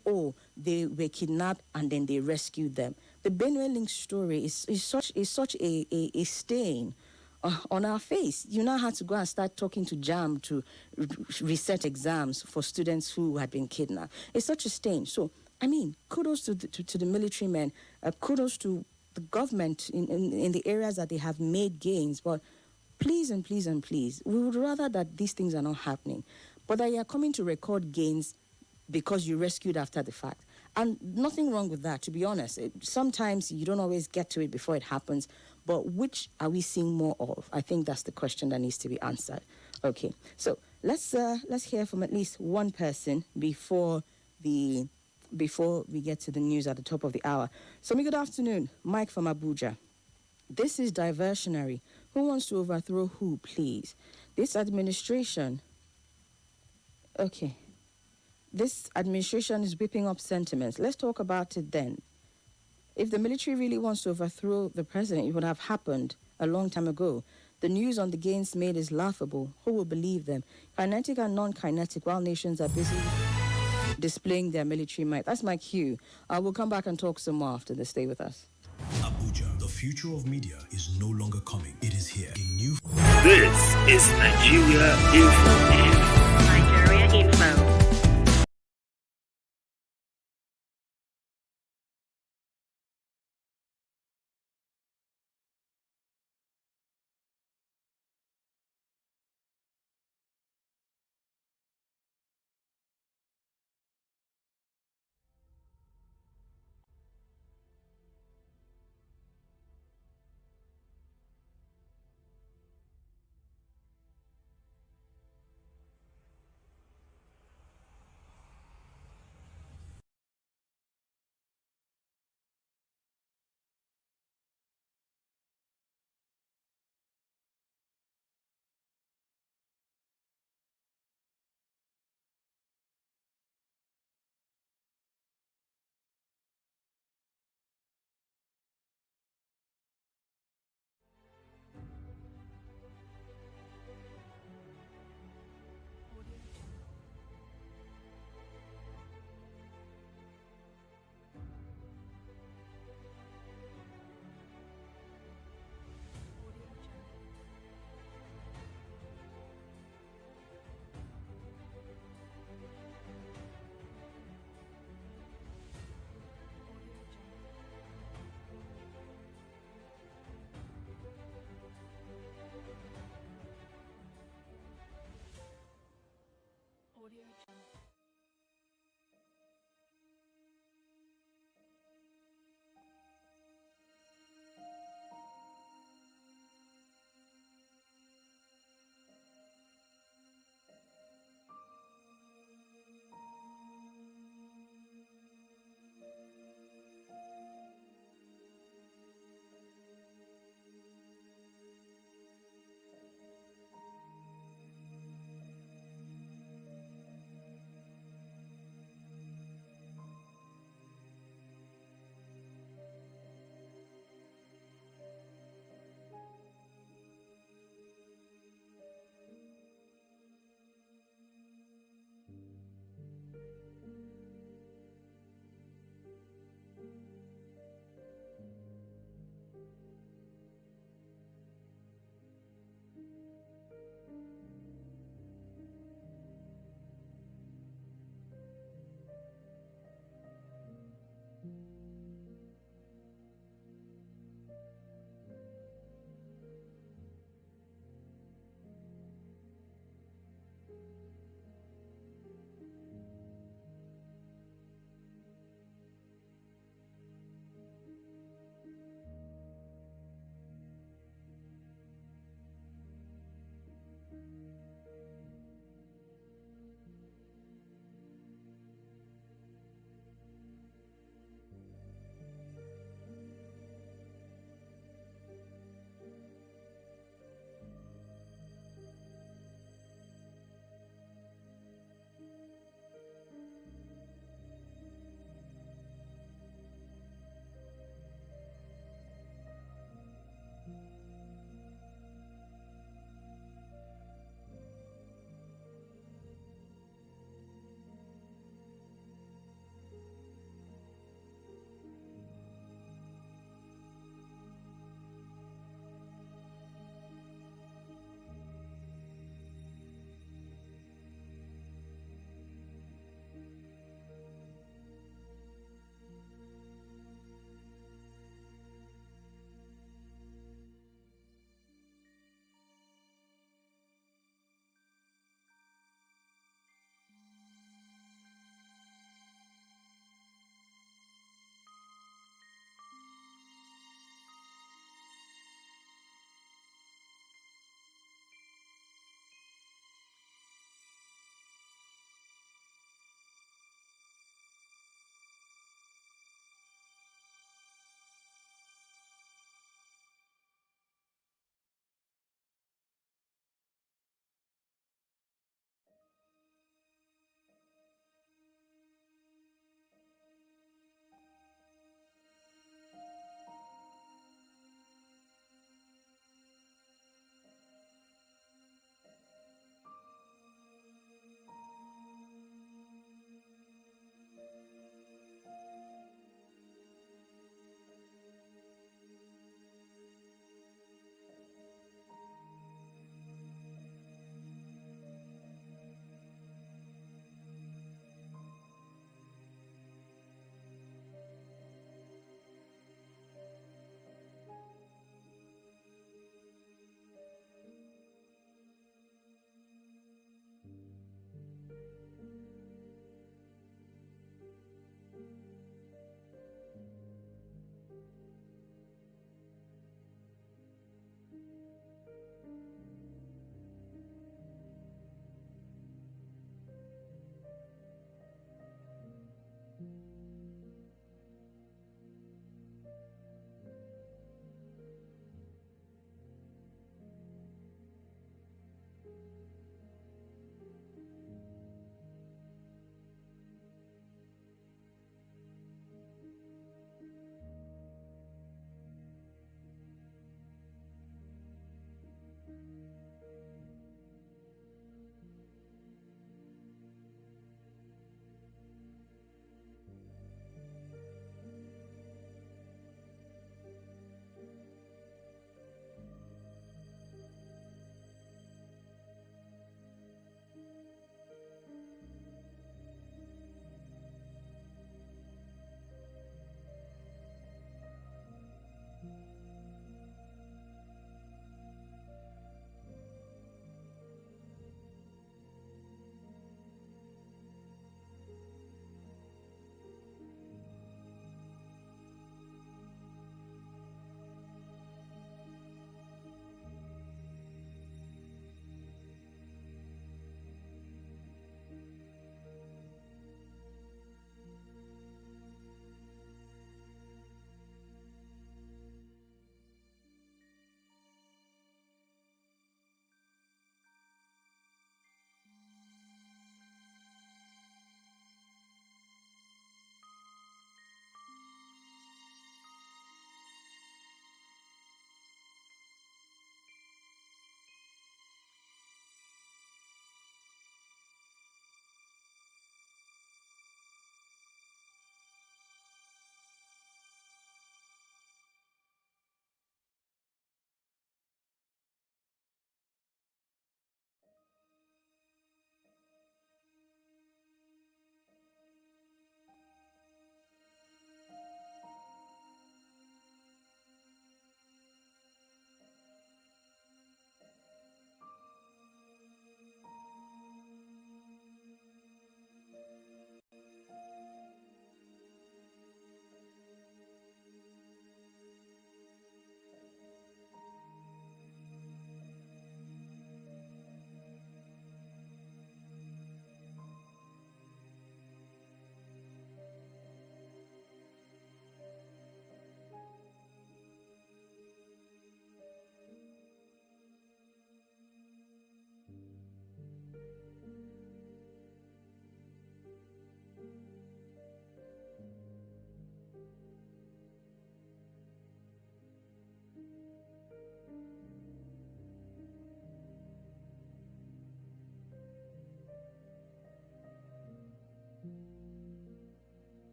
they were kidnapped and then they rescued them. The Benue Link story is such a stain on our face. You now had to go and start talking to JAM to reset exams for students who had been kidnapped. It's such a stain. So, I mean, kudos to the military men, kudos to the government in the areas that they have made gains, but please and please and please, we would rather that these things are not happening, but that you are coming to record gains because you rescued after the fact. And nothing wrong with that, to be honest. Sometimes you don't always get to it before it happens, but which are we seeing more of? I think that's the question that needs to be answered. Okay, so let's hear from at least one person before we get to the news at the top of the hour. Somi, good afternoon. Mike from Abuja. This is diversionary. Who wants to overthrow who, please? This administration... Okay. This administration is whipping up sentiments. Let's talk about it then. If the military really wants to overthrow the president, it would have happened a long time ago. The news on the gains made is laughable. Who will believe them? Kinetic and non-kinetic, while nations are busy displaying their military might. That's my cue. We'll come back and talk some more after this. Stay with us. Abuja, the future of media is no longer coming. It is here. This is Nigeria Info. Nigeria Info.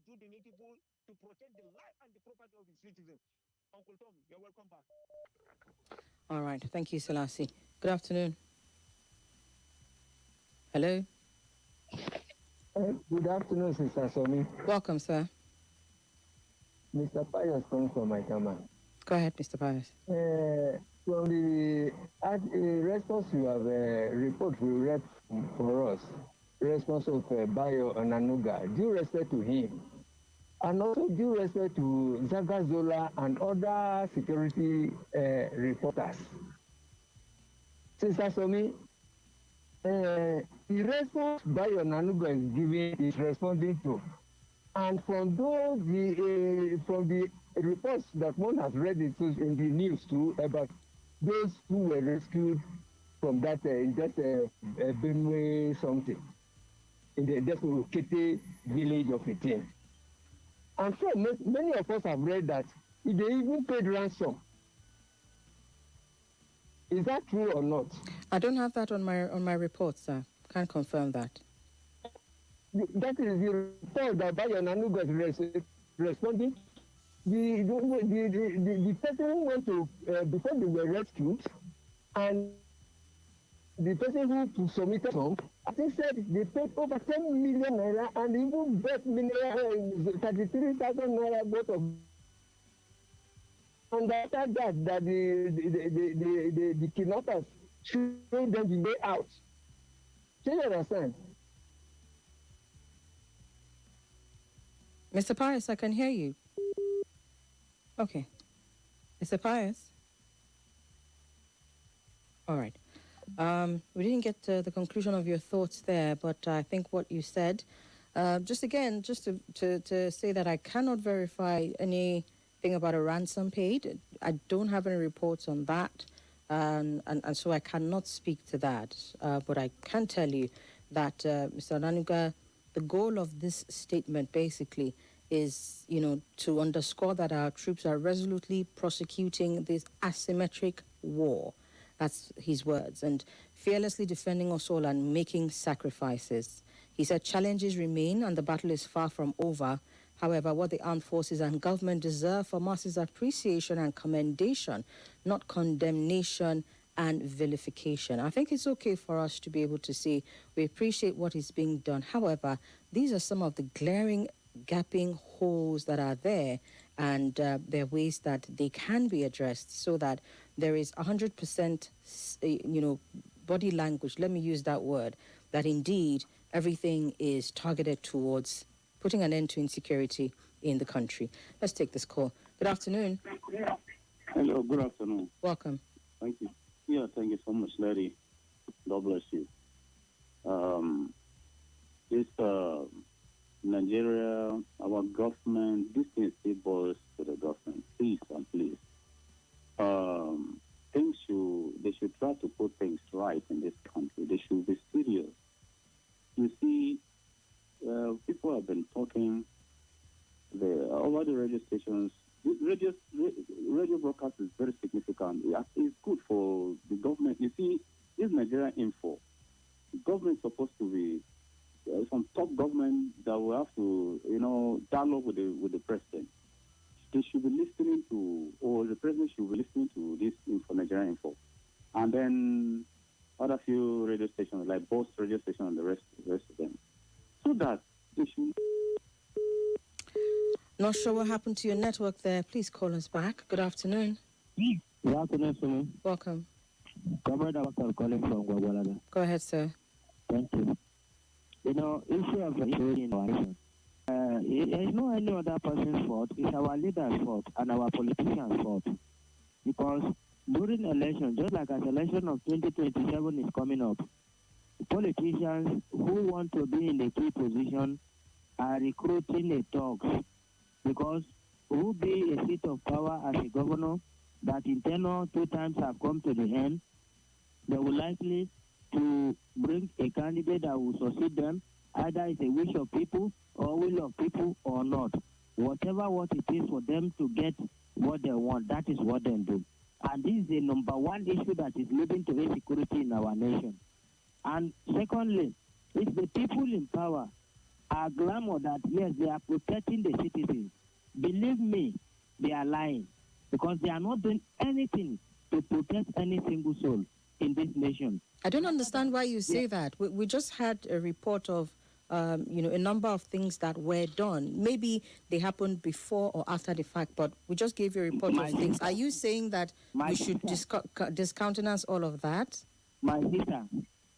do the needful to protect the life and the property of his citizens. Uncle Tom, you're welcome back. All right. Thank you, Selassie. Good afternoon. Hello. Good afternoon, Sister Somi. Welcome, sir. Mr. Pius calling from my command. Go ahead, Mr. Pius. From the response you have report we read for us, response of Bayo Onanuga, due respect to him, and also due respect to Zagazola and other security reporters. Sister Somi, the response Bayo Onanuga is giving is responding to. And from those, from the reports that one has read in the news too about those who were rescued from that Benue something in the Desokete village of Itin. And so many of us have read that they even paid ransom. Is that true or not? I don't have that on my report, sir. Can't confirm that. That is the report that Bayo Onanuga is responding. The person went to before they were rescued, and the person who submitted some, I think said they paid over 10 million naira and even bet 33,000 naira worth of. And after that the kidnappers showed them the way out. Do you understand? Mr. Pius, I can hear you. Okay. Mr. Pius? All right. We didn't get to the conclusion of your thoughts there, but I think what you said, just to say that I cannot verify anything about a ransom paid. I don't have any reports on that, and so I cannot speak to that. But I can tell you that, Mr. Onanuga, the goal of this statement basically is, to underscore that our troops are resolutely prosecuting this asymmetric war. That's his words. And fearlessly defending us all and making sacrifices. He said challenges remain and the battle is far from over. However, what the armed forces and government deserve from us is appreciation and commendation, not condemnation and vilification. I think it's okay for us to be able to say we appreciate what is being done. However, these are some of the glaring gapping holes that are there, and there are ways that they can be addressed so that there is 100%, body language, let me use that word, that indeed everything is targeted towards putting an end to insecurity in the country. Let's take this call. Good afternoon. Hello, good afternoon. Welcome. Thank you. Yeah, thank you so much, lady. God bless you. Nigeria, our government, this thing still boils to the government. Please and please. They should try to put things right in this country. They should be serious. You see, people have been talking over the radio stations. Radio broadcast is very significant. It's good for the government. You see, this Nigeria info, the government is supposed to be some top government that will have to, dialogue with the president. They should be listening to, or the president should be listening to this info, Nigeria info, and then other few radio stations like Boss radio station and the rest of them, so that they should. Not sure what happened to your network there. Please call us back. Good afternoon. Good afternoon, sir. Welcome. Comrade Abakar calling from Gwagwalada. Go ahead, sir. Thank you. Issue of in our nation. It's not any other person's fault. It's our leaders' fault and our politicians' fault. Because during election, just like as election of 2027 is coming up, politicians who want to be in the key position are recruiting the thugs. Because who be a seat of power as a governor that in tenure 2 times have come to the end, they will likely to bring a candidate that will succeed them, either it's a wish of people or will of people or not. Whatever what it is for them to get what they want, that is what they do. And this is the number one issue that is leading to insecurity in our nation. And secondly, it's the people in power are glamour that, yes, they are protecting the citizens. Believe me, they are lying because they are not doing anything to protect any single soul in this nation. I don't understand why you say that. We just had a report of, a number of things that were done. Maybe they happened before or after the fact, but we just gave you a report of things. Are you saying that we should discountenance all of that? My sister,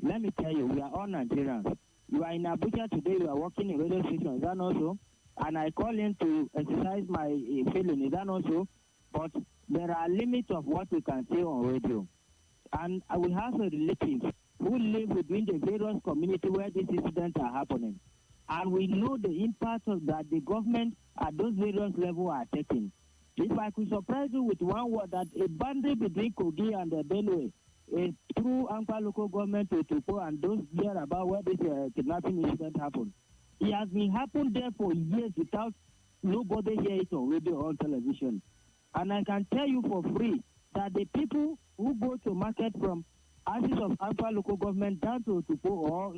let me tell you, we are all Nigerians. You are in Abuja today, you are working in radio station, is that not so? And I call in to exercise my feeling, is that not so? But there are limits of what we can say on radio. And I will have a relative who live within the various community where these incidents are happening. And we know the impact of that the government at those various levels are taking. If I could surprise you with one word, that a boundary between Kogi and the Benue through Ankara local government to Tupo and those there about where this kidnapping incident happened. It has been happening there for years without nobody hear it on radio or television. And I can tell you for free that the people who go to market from axis of Ankara local government down to Tupo or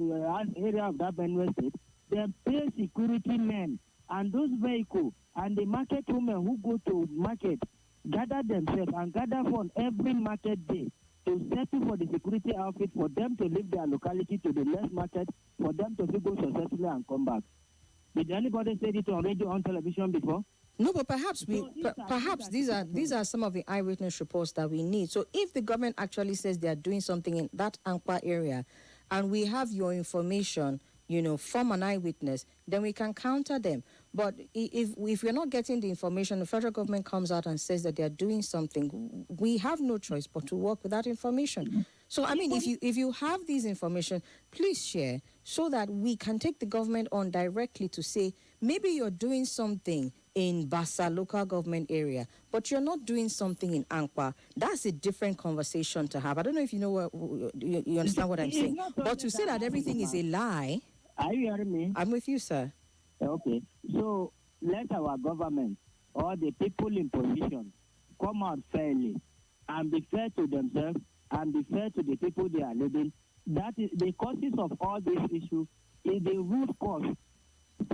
area of that Benue state, they pay security men and those vehicles and the market women who go to market gather themselves and gather fund every market day to settle for the security outfit for them to leave their locality to the next market, for them to go successfully and come back. Did anybody say it on radio, on television before? No, but perhaps these are some of the eyewitness reports that we need. So if the government actually says they are doing something in that Ankpa area, and we have your information, from an eyewitness, then we can counter them. But if we're not getting the information, the federal government comes out and says that they are doing something, we have no choice but to work with that information. So, I mean, if you have these information, please share so that we can take the government on directly to say, maybe you're doing something in Bassa local government area, but you're not doing something in Ankpa. That's a different conversation to have. I don't know if you know what you understand what I'm saying. But to say that everything is a lie. Are you hearing me? I'm with you, sir. Okay. So let our government or the people in position come out fairly and be fair to themselves and be fair to the people they are leading. That is the causes of all these issues is the root cause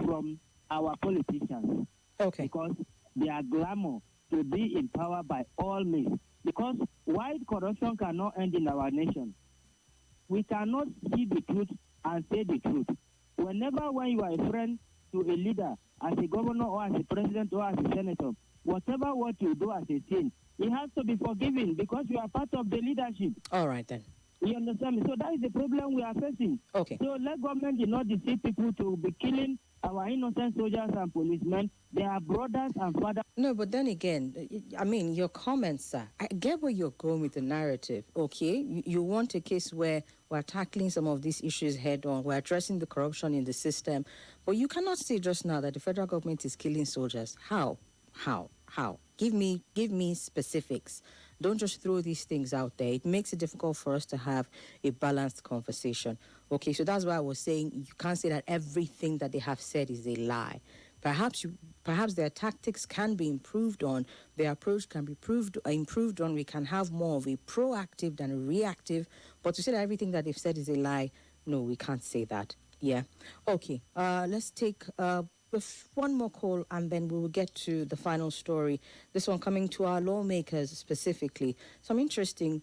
from our politicians. Okay. Because they are glamour to be in power by all means. Because while corruption cannot end in our nation, we cannot see the truth and say the truth. When you are a friend to a leader, as a governor or as a president or as a senator, whatever what you do as a sin, it has to be forgiven because you are part of the leadership. All right, then. You understand me? So that is the problem we are facing. Okay. So let government not deceive people to be killing our innocent soldiers and policemen. They are brothers and fathers. No, but then again, I mean, your comments, sir, I get where you're going with the narrative, okay? You want a case where we're tackling some of these issues head on, we're addressing the corruption in the system, but you cannot say just now that the federal government is killing soldiers. How? Give me specifics. Don't just throw these things out there. It makes it difficult for us to have a balanced conversation. Okay, so that's why I was saying you can't say that everything that they have said is a lie. Perhaps their tactics can be improved on, their approach can be improved on. We can have more of a proactive than a reactive. But to say that everything that they've said is a lie, no, we can't say that. Yeah. Okay. Let's take one more call and then we'll get to the final story. This one coming to our lawmakers specifically. Some interesting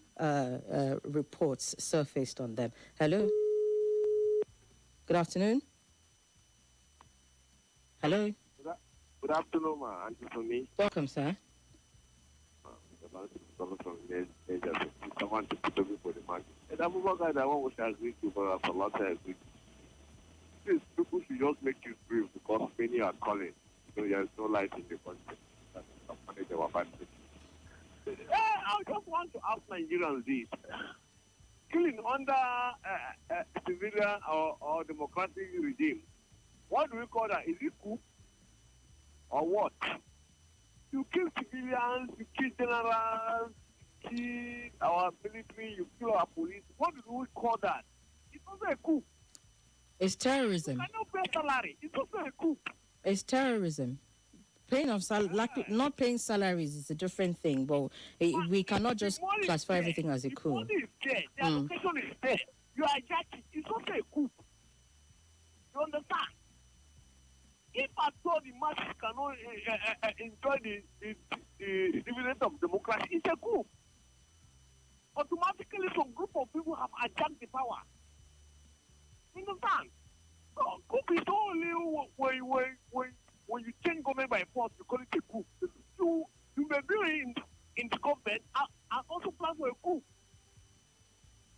reports surfaced on them. Hello. Good afternoon. Hello. Good afternoon, ma. Auntie Somi. Welcome, sir. I want to put for the market. And I'm a guy that one which I agree to, but for a lot I agree. Please, people should just make you brief because many are calling. So there's no light in the country. I just want to ask Nigerians this. Killing under civilian or democratic regime, what do we call that? Is it coup? Or what? You kill civilians, you kill generals, you kill our military, you kill our police. What do we call that? It's also a coup. It's terrorism. You cannot pay salary. It's also a coup. It's terrorism. Not paying salaries is a different thing, but we cannot just classify everything as a coup. The money is there. The allocation is there. You are judging. It's also a coup. You understand? cannot enjoy the dividend of democracy. It's a coup. Automatically, some group of people have attacked the power. You understand? So, coup is only when you change government by force, you call it a coup. You may be in the government and also plan for a coup.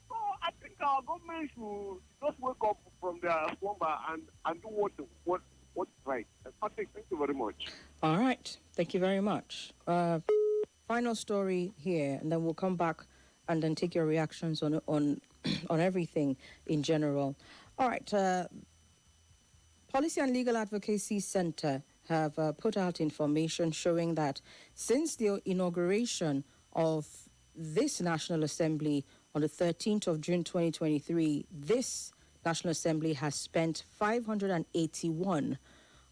So I think our government should just wake up from their slumber and do what's right. Thank you very much. All right. Thank you very much. Final story here, and then we'll come back and then take your reactions on on everything in general. All right. Policy and Legal Advocacy Center have put out information showing that since the inauguration of this National Assembly on the 13th of June 2023, this National Assembly has spent 581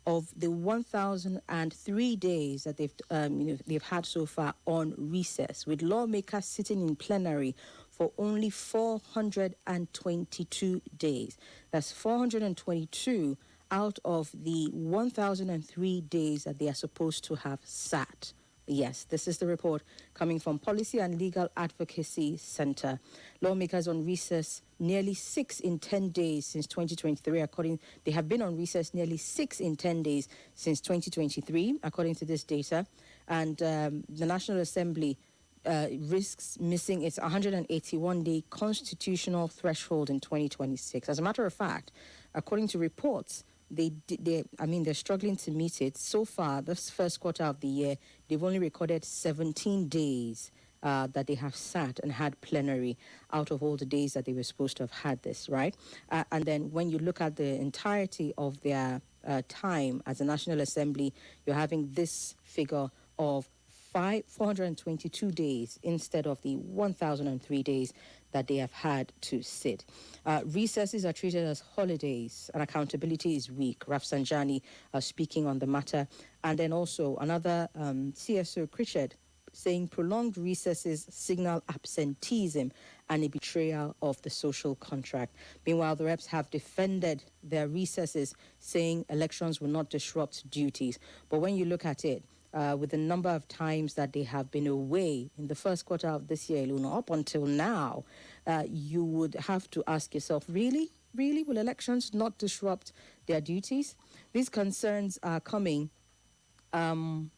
of the 1,003 days that they've had so far on recess, with lawmakers sitting in plenary for only 422 days. That's 422 out of the 1,003 days that they are supposed to have sat. Yes, this is the report coming from Policy and Legal Advocacy Center. Lawmakers on recess nearly 6 in 10 days since 2023. They have been on recess nearly 6 in 10 days since 2023, according to this data. And the National Assembly risks missing its 181-day constitutional threshold in 2026. As a matter of fact, according to reports, they're struggling to meet it. So far, this first quarter of the year, they've only recorded 17 days that they have sat and had plenary out of all the days that they were supposed to have had this, right? And then when you look at the entirety of their time as a National Assembly, you're having this figure of 422 days instead of the 1,003 days that they have had to sit. Recesses are treated as holidays and accountability is weak. Rafsanjani speaking on the matter. And then also another CSO, Critchard, saying prolonged recesses signal absenteeism and a betrayal of the social contract. Meanwhile, the reps have defended their recesses, saying elections will not disrupt duties. But when you look at it, with the number of times that they have been away in the first quarter of this year, Luna, up until now, you would have to ask yourself, really, will elections not disrupt their duties? These concerns are coming. As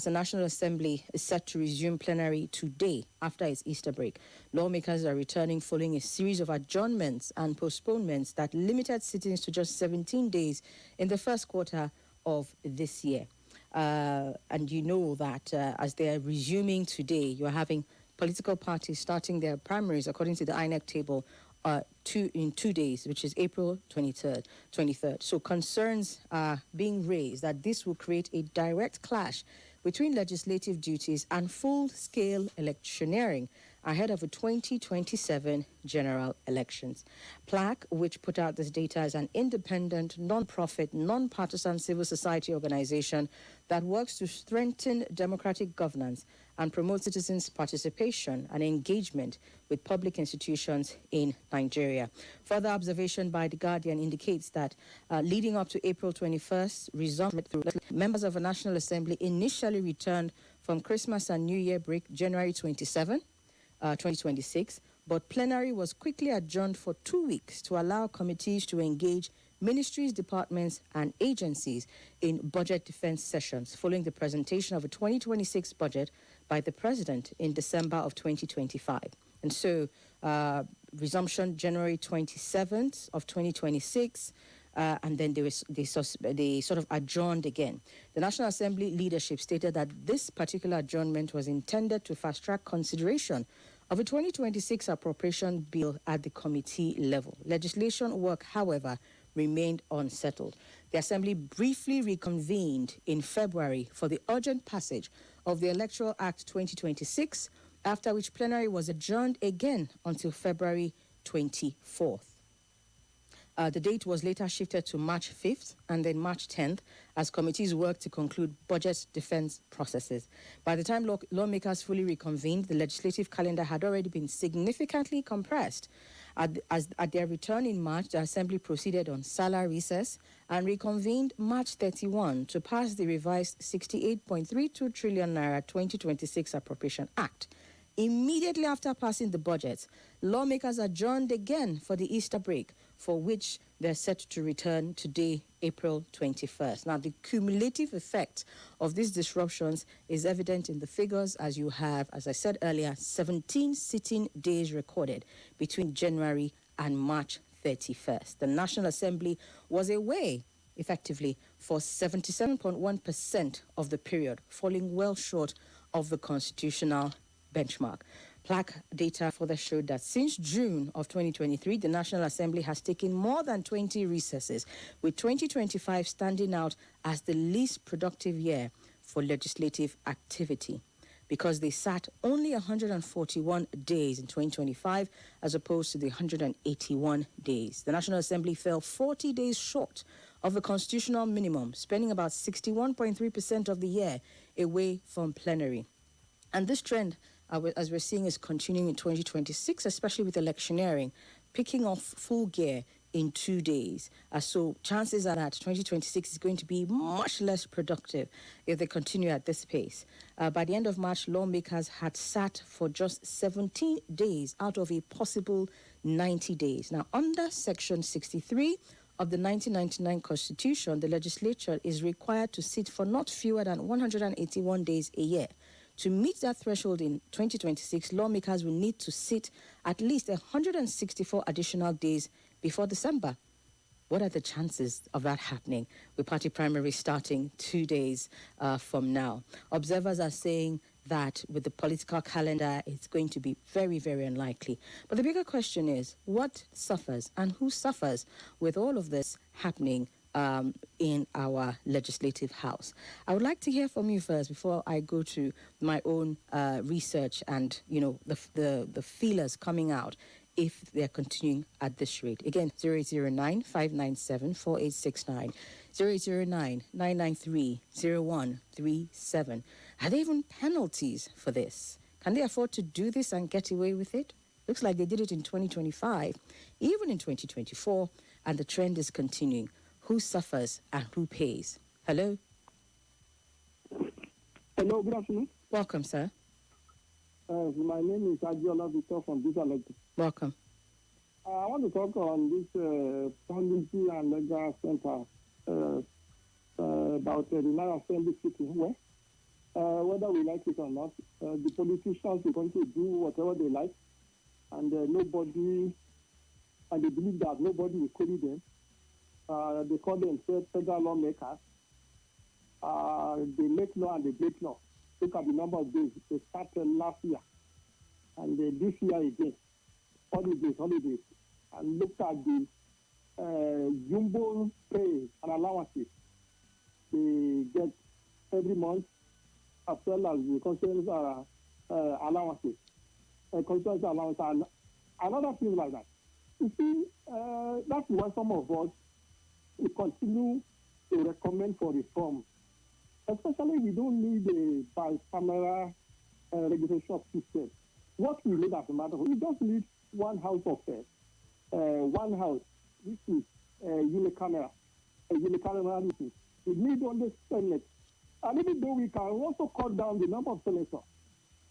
the National Assembly is set to resume plenary today after its Easter break. Lawmakers are returning following a series of adjournments and postponements that limited sittings to just 17 days in the first quarter of this year. And you know that as they're resuming today, you're having political parties starting their primaries according to the INEC table in 2 days, which is April 23rd. So concerns are being raised that this will create a direct clash between legislative duties and full-scale electioneering ahead of the 2027 general elections. PLAC, which put out this data, is an independent, non-profit, non-partisan civil society organization that works to strengthen democratic governance and promote citizens' participation and engagement with public institutions in Nigeria. Further observation by The Guardian indicates that leading up to April 21st, members of the National Assembly initially returned from Christmas and New Year break January 27, 2026, but plenary was quickly adjourned for 2 weeks to allow committees to engage ministries, departments, and agencies in budget defense sessions following the presentation of a 2026 budget by the President in December of 2025. And so, resumption January 27th of 2026, and then they sort of adjourned again. The National Assembly leadership stated that this particular adjournment was intended to fast-track consideration of a 2026 appropriation bill at the committee level. Legislation work, however, remained unsettled. The Assembly briefly reconvened in February for the urgent passage of the Electoral Act 2026, after which plenary was adjourned again until February 24th. The date was later shifted to March 5th and then March 10th as committees worked to conclude budget defense processes. By the time lawmakers fully reconvened, the legislative calendar had already been significantly compressed. At their return in March, the Assembly proceeded on Salah recess and reconvened March 31 to pass the revised 68.32 trillion naira 2026 Appropriation Act. Immediately after passing the budget, lawmakers adjourned again for the Easter break, for which they're set to return today, April 21st. Now, the cumulative effect of these disruptions is evident in the figures, as you have, as I said earlier, 17 sitting days recorded between January and March 31st. The National Assembly was away, effectively, for 77.1% of the period, falling well short of the constitutional benchmark. PLAC data further showed that since June of 2023, the National Assembly has taken more than 20 recesses, with 2025 standing out as the least productive year for legislative activity, because they sat only 141 days in 2025 as opposed to the 181 days. The National Assembly fell 40 days short of the constitutional minimum, spending about 61.3% of the year away from plenary. And this trend, as we're seeing, is continuing in 2026, especially with electioneering, picking off full gear in 2 days. So chances are that 2026 is going to be much less productive if they continue at this pace. By the end of March, lawmakers had sat for just 17 days out of a possible 90 days. Now, under Section 63 of the 1999 Constitution, the legislature is required to sit for not fewer than 181 days a year. To meet that threshold in 2026, lawmakers will need to sit at least 164 additional days before December. What are the chances of that happening with party primaries starting 2 days from now? Observers are saying that with the political calendar, it's going to be very, very unlikely. But the bigger question is, what suffers and who suffers with all of this happening in our legislative house? I would like to hear from you first before I go to my own research and, the feelers coming out if they're continuing at this rate. Again, 0809-597-4869, 0809-993-0137. Are there even penalties for this? Can they afford to do this and get away with it? Looks like they did it in 2025, even in 2024, and the trend is continuing. Who suffers and who pays? Hello? Hello, good afternoon. Welcome, sir. My name is Adiola Victor from Visa. Welcome. I want to talk on this policy and legal center about the National Assembly sitting. Whether we like it or not, the politicians are going to do whatever they like, and nobody, and they believe that nobody will query them. They call themselves federal lawmakers. They make law and they break law. Look at the number of days. They started last year. And this year again. Holidays. And look at the jumbo pay and allowances they get every month, as well as the constituency allowances. Constituency allowance and another thing like that. You see, that's why some of us we continue to recommend for reform. Especially, we don't need a bicameral regulation system. What we need as a matter, we just need one house of one house. This is unicameral. Unicameralism. We need only Senate. And even though we can also cut down the number of senators.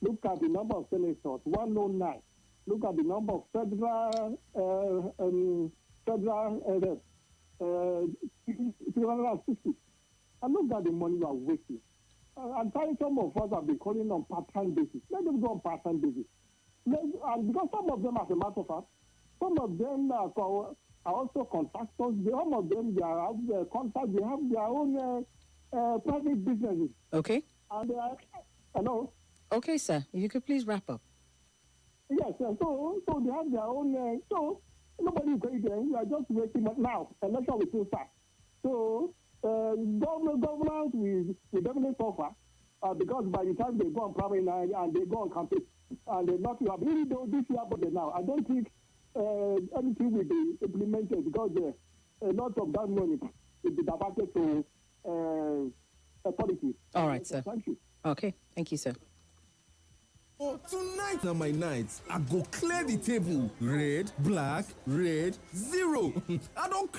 Look at the number of senators, 109. Look at the number of federal 360. And look at the money we are wasting. I'm telling some of us have been calling on part-time basis. Let them go on part-time basis. And because some of them, as a matter of fact, some of them are also contractors. Some of them, they have their contracts. They have their own private businesses. Okay. And hello? Okay, sir. If you could please wrap up. Yes, sir. So they have their own. So nobody will pay them. We are just waiting now. Election will still start. So government will definitely suffer because by the time they go on primary and they go on campaign and they not have really though this year, but now I don't think everything will be implemented because a lot of that money will be diverted to politics. All right, sir. Thank you. Okay, thank you, sir. Oh, tonight na my night. I go clear the table. Red, black, red, zero. I don't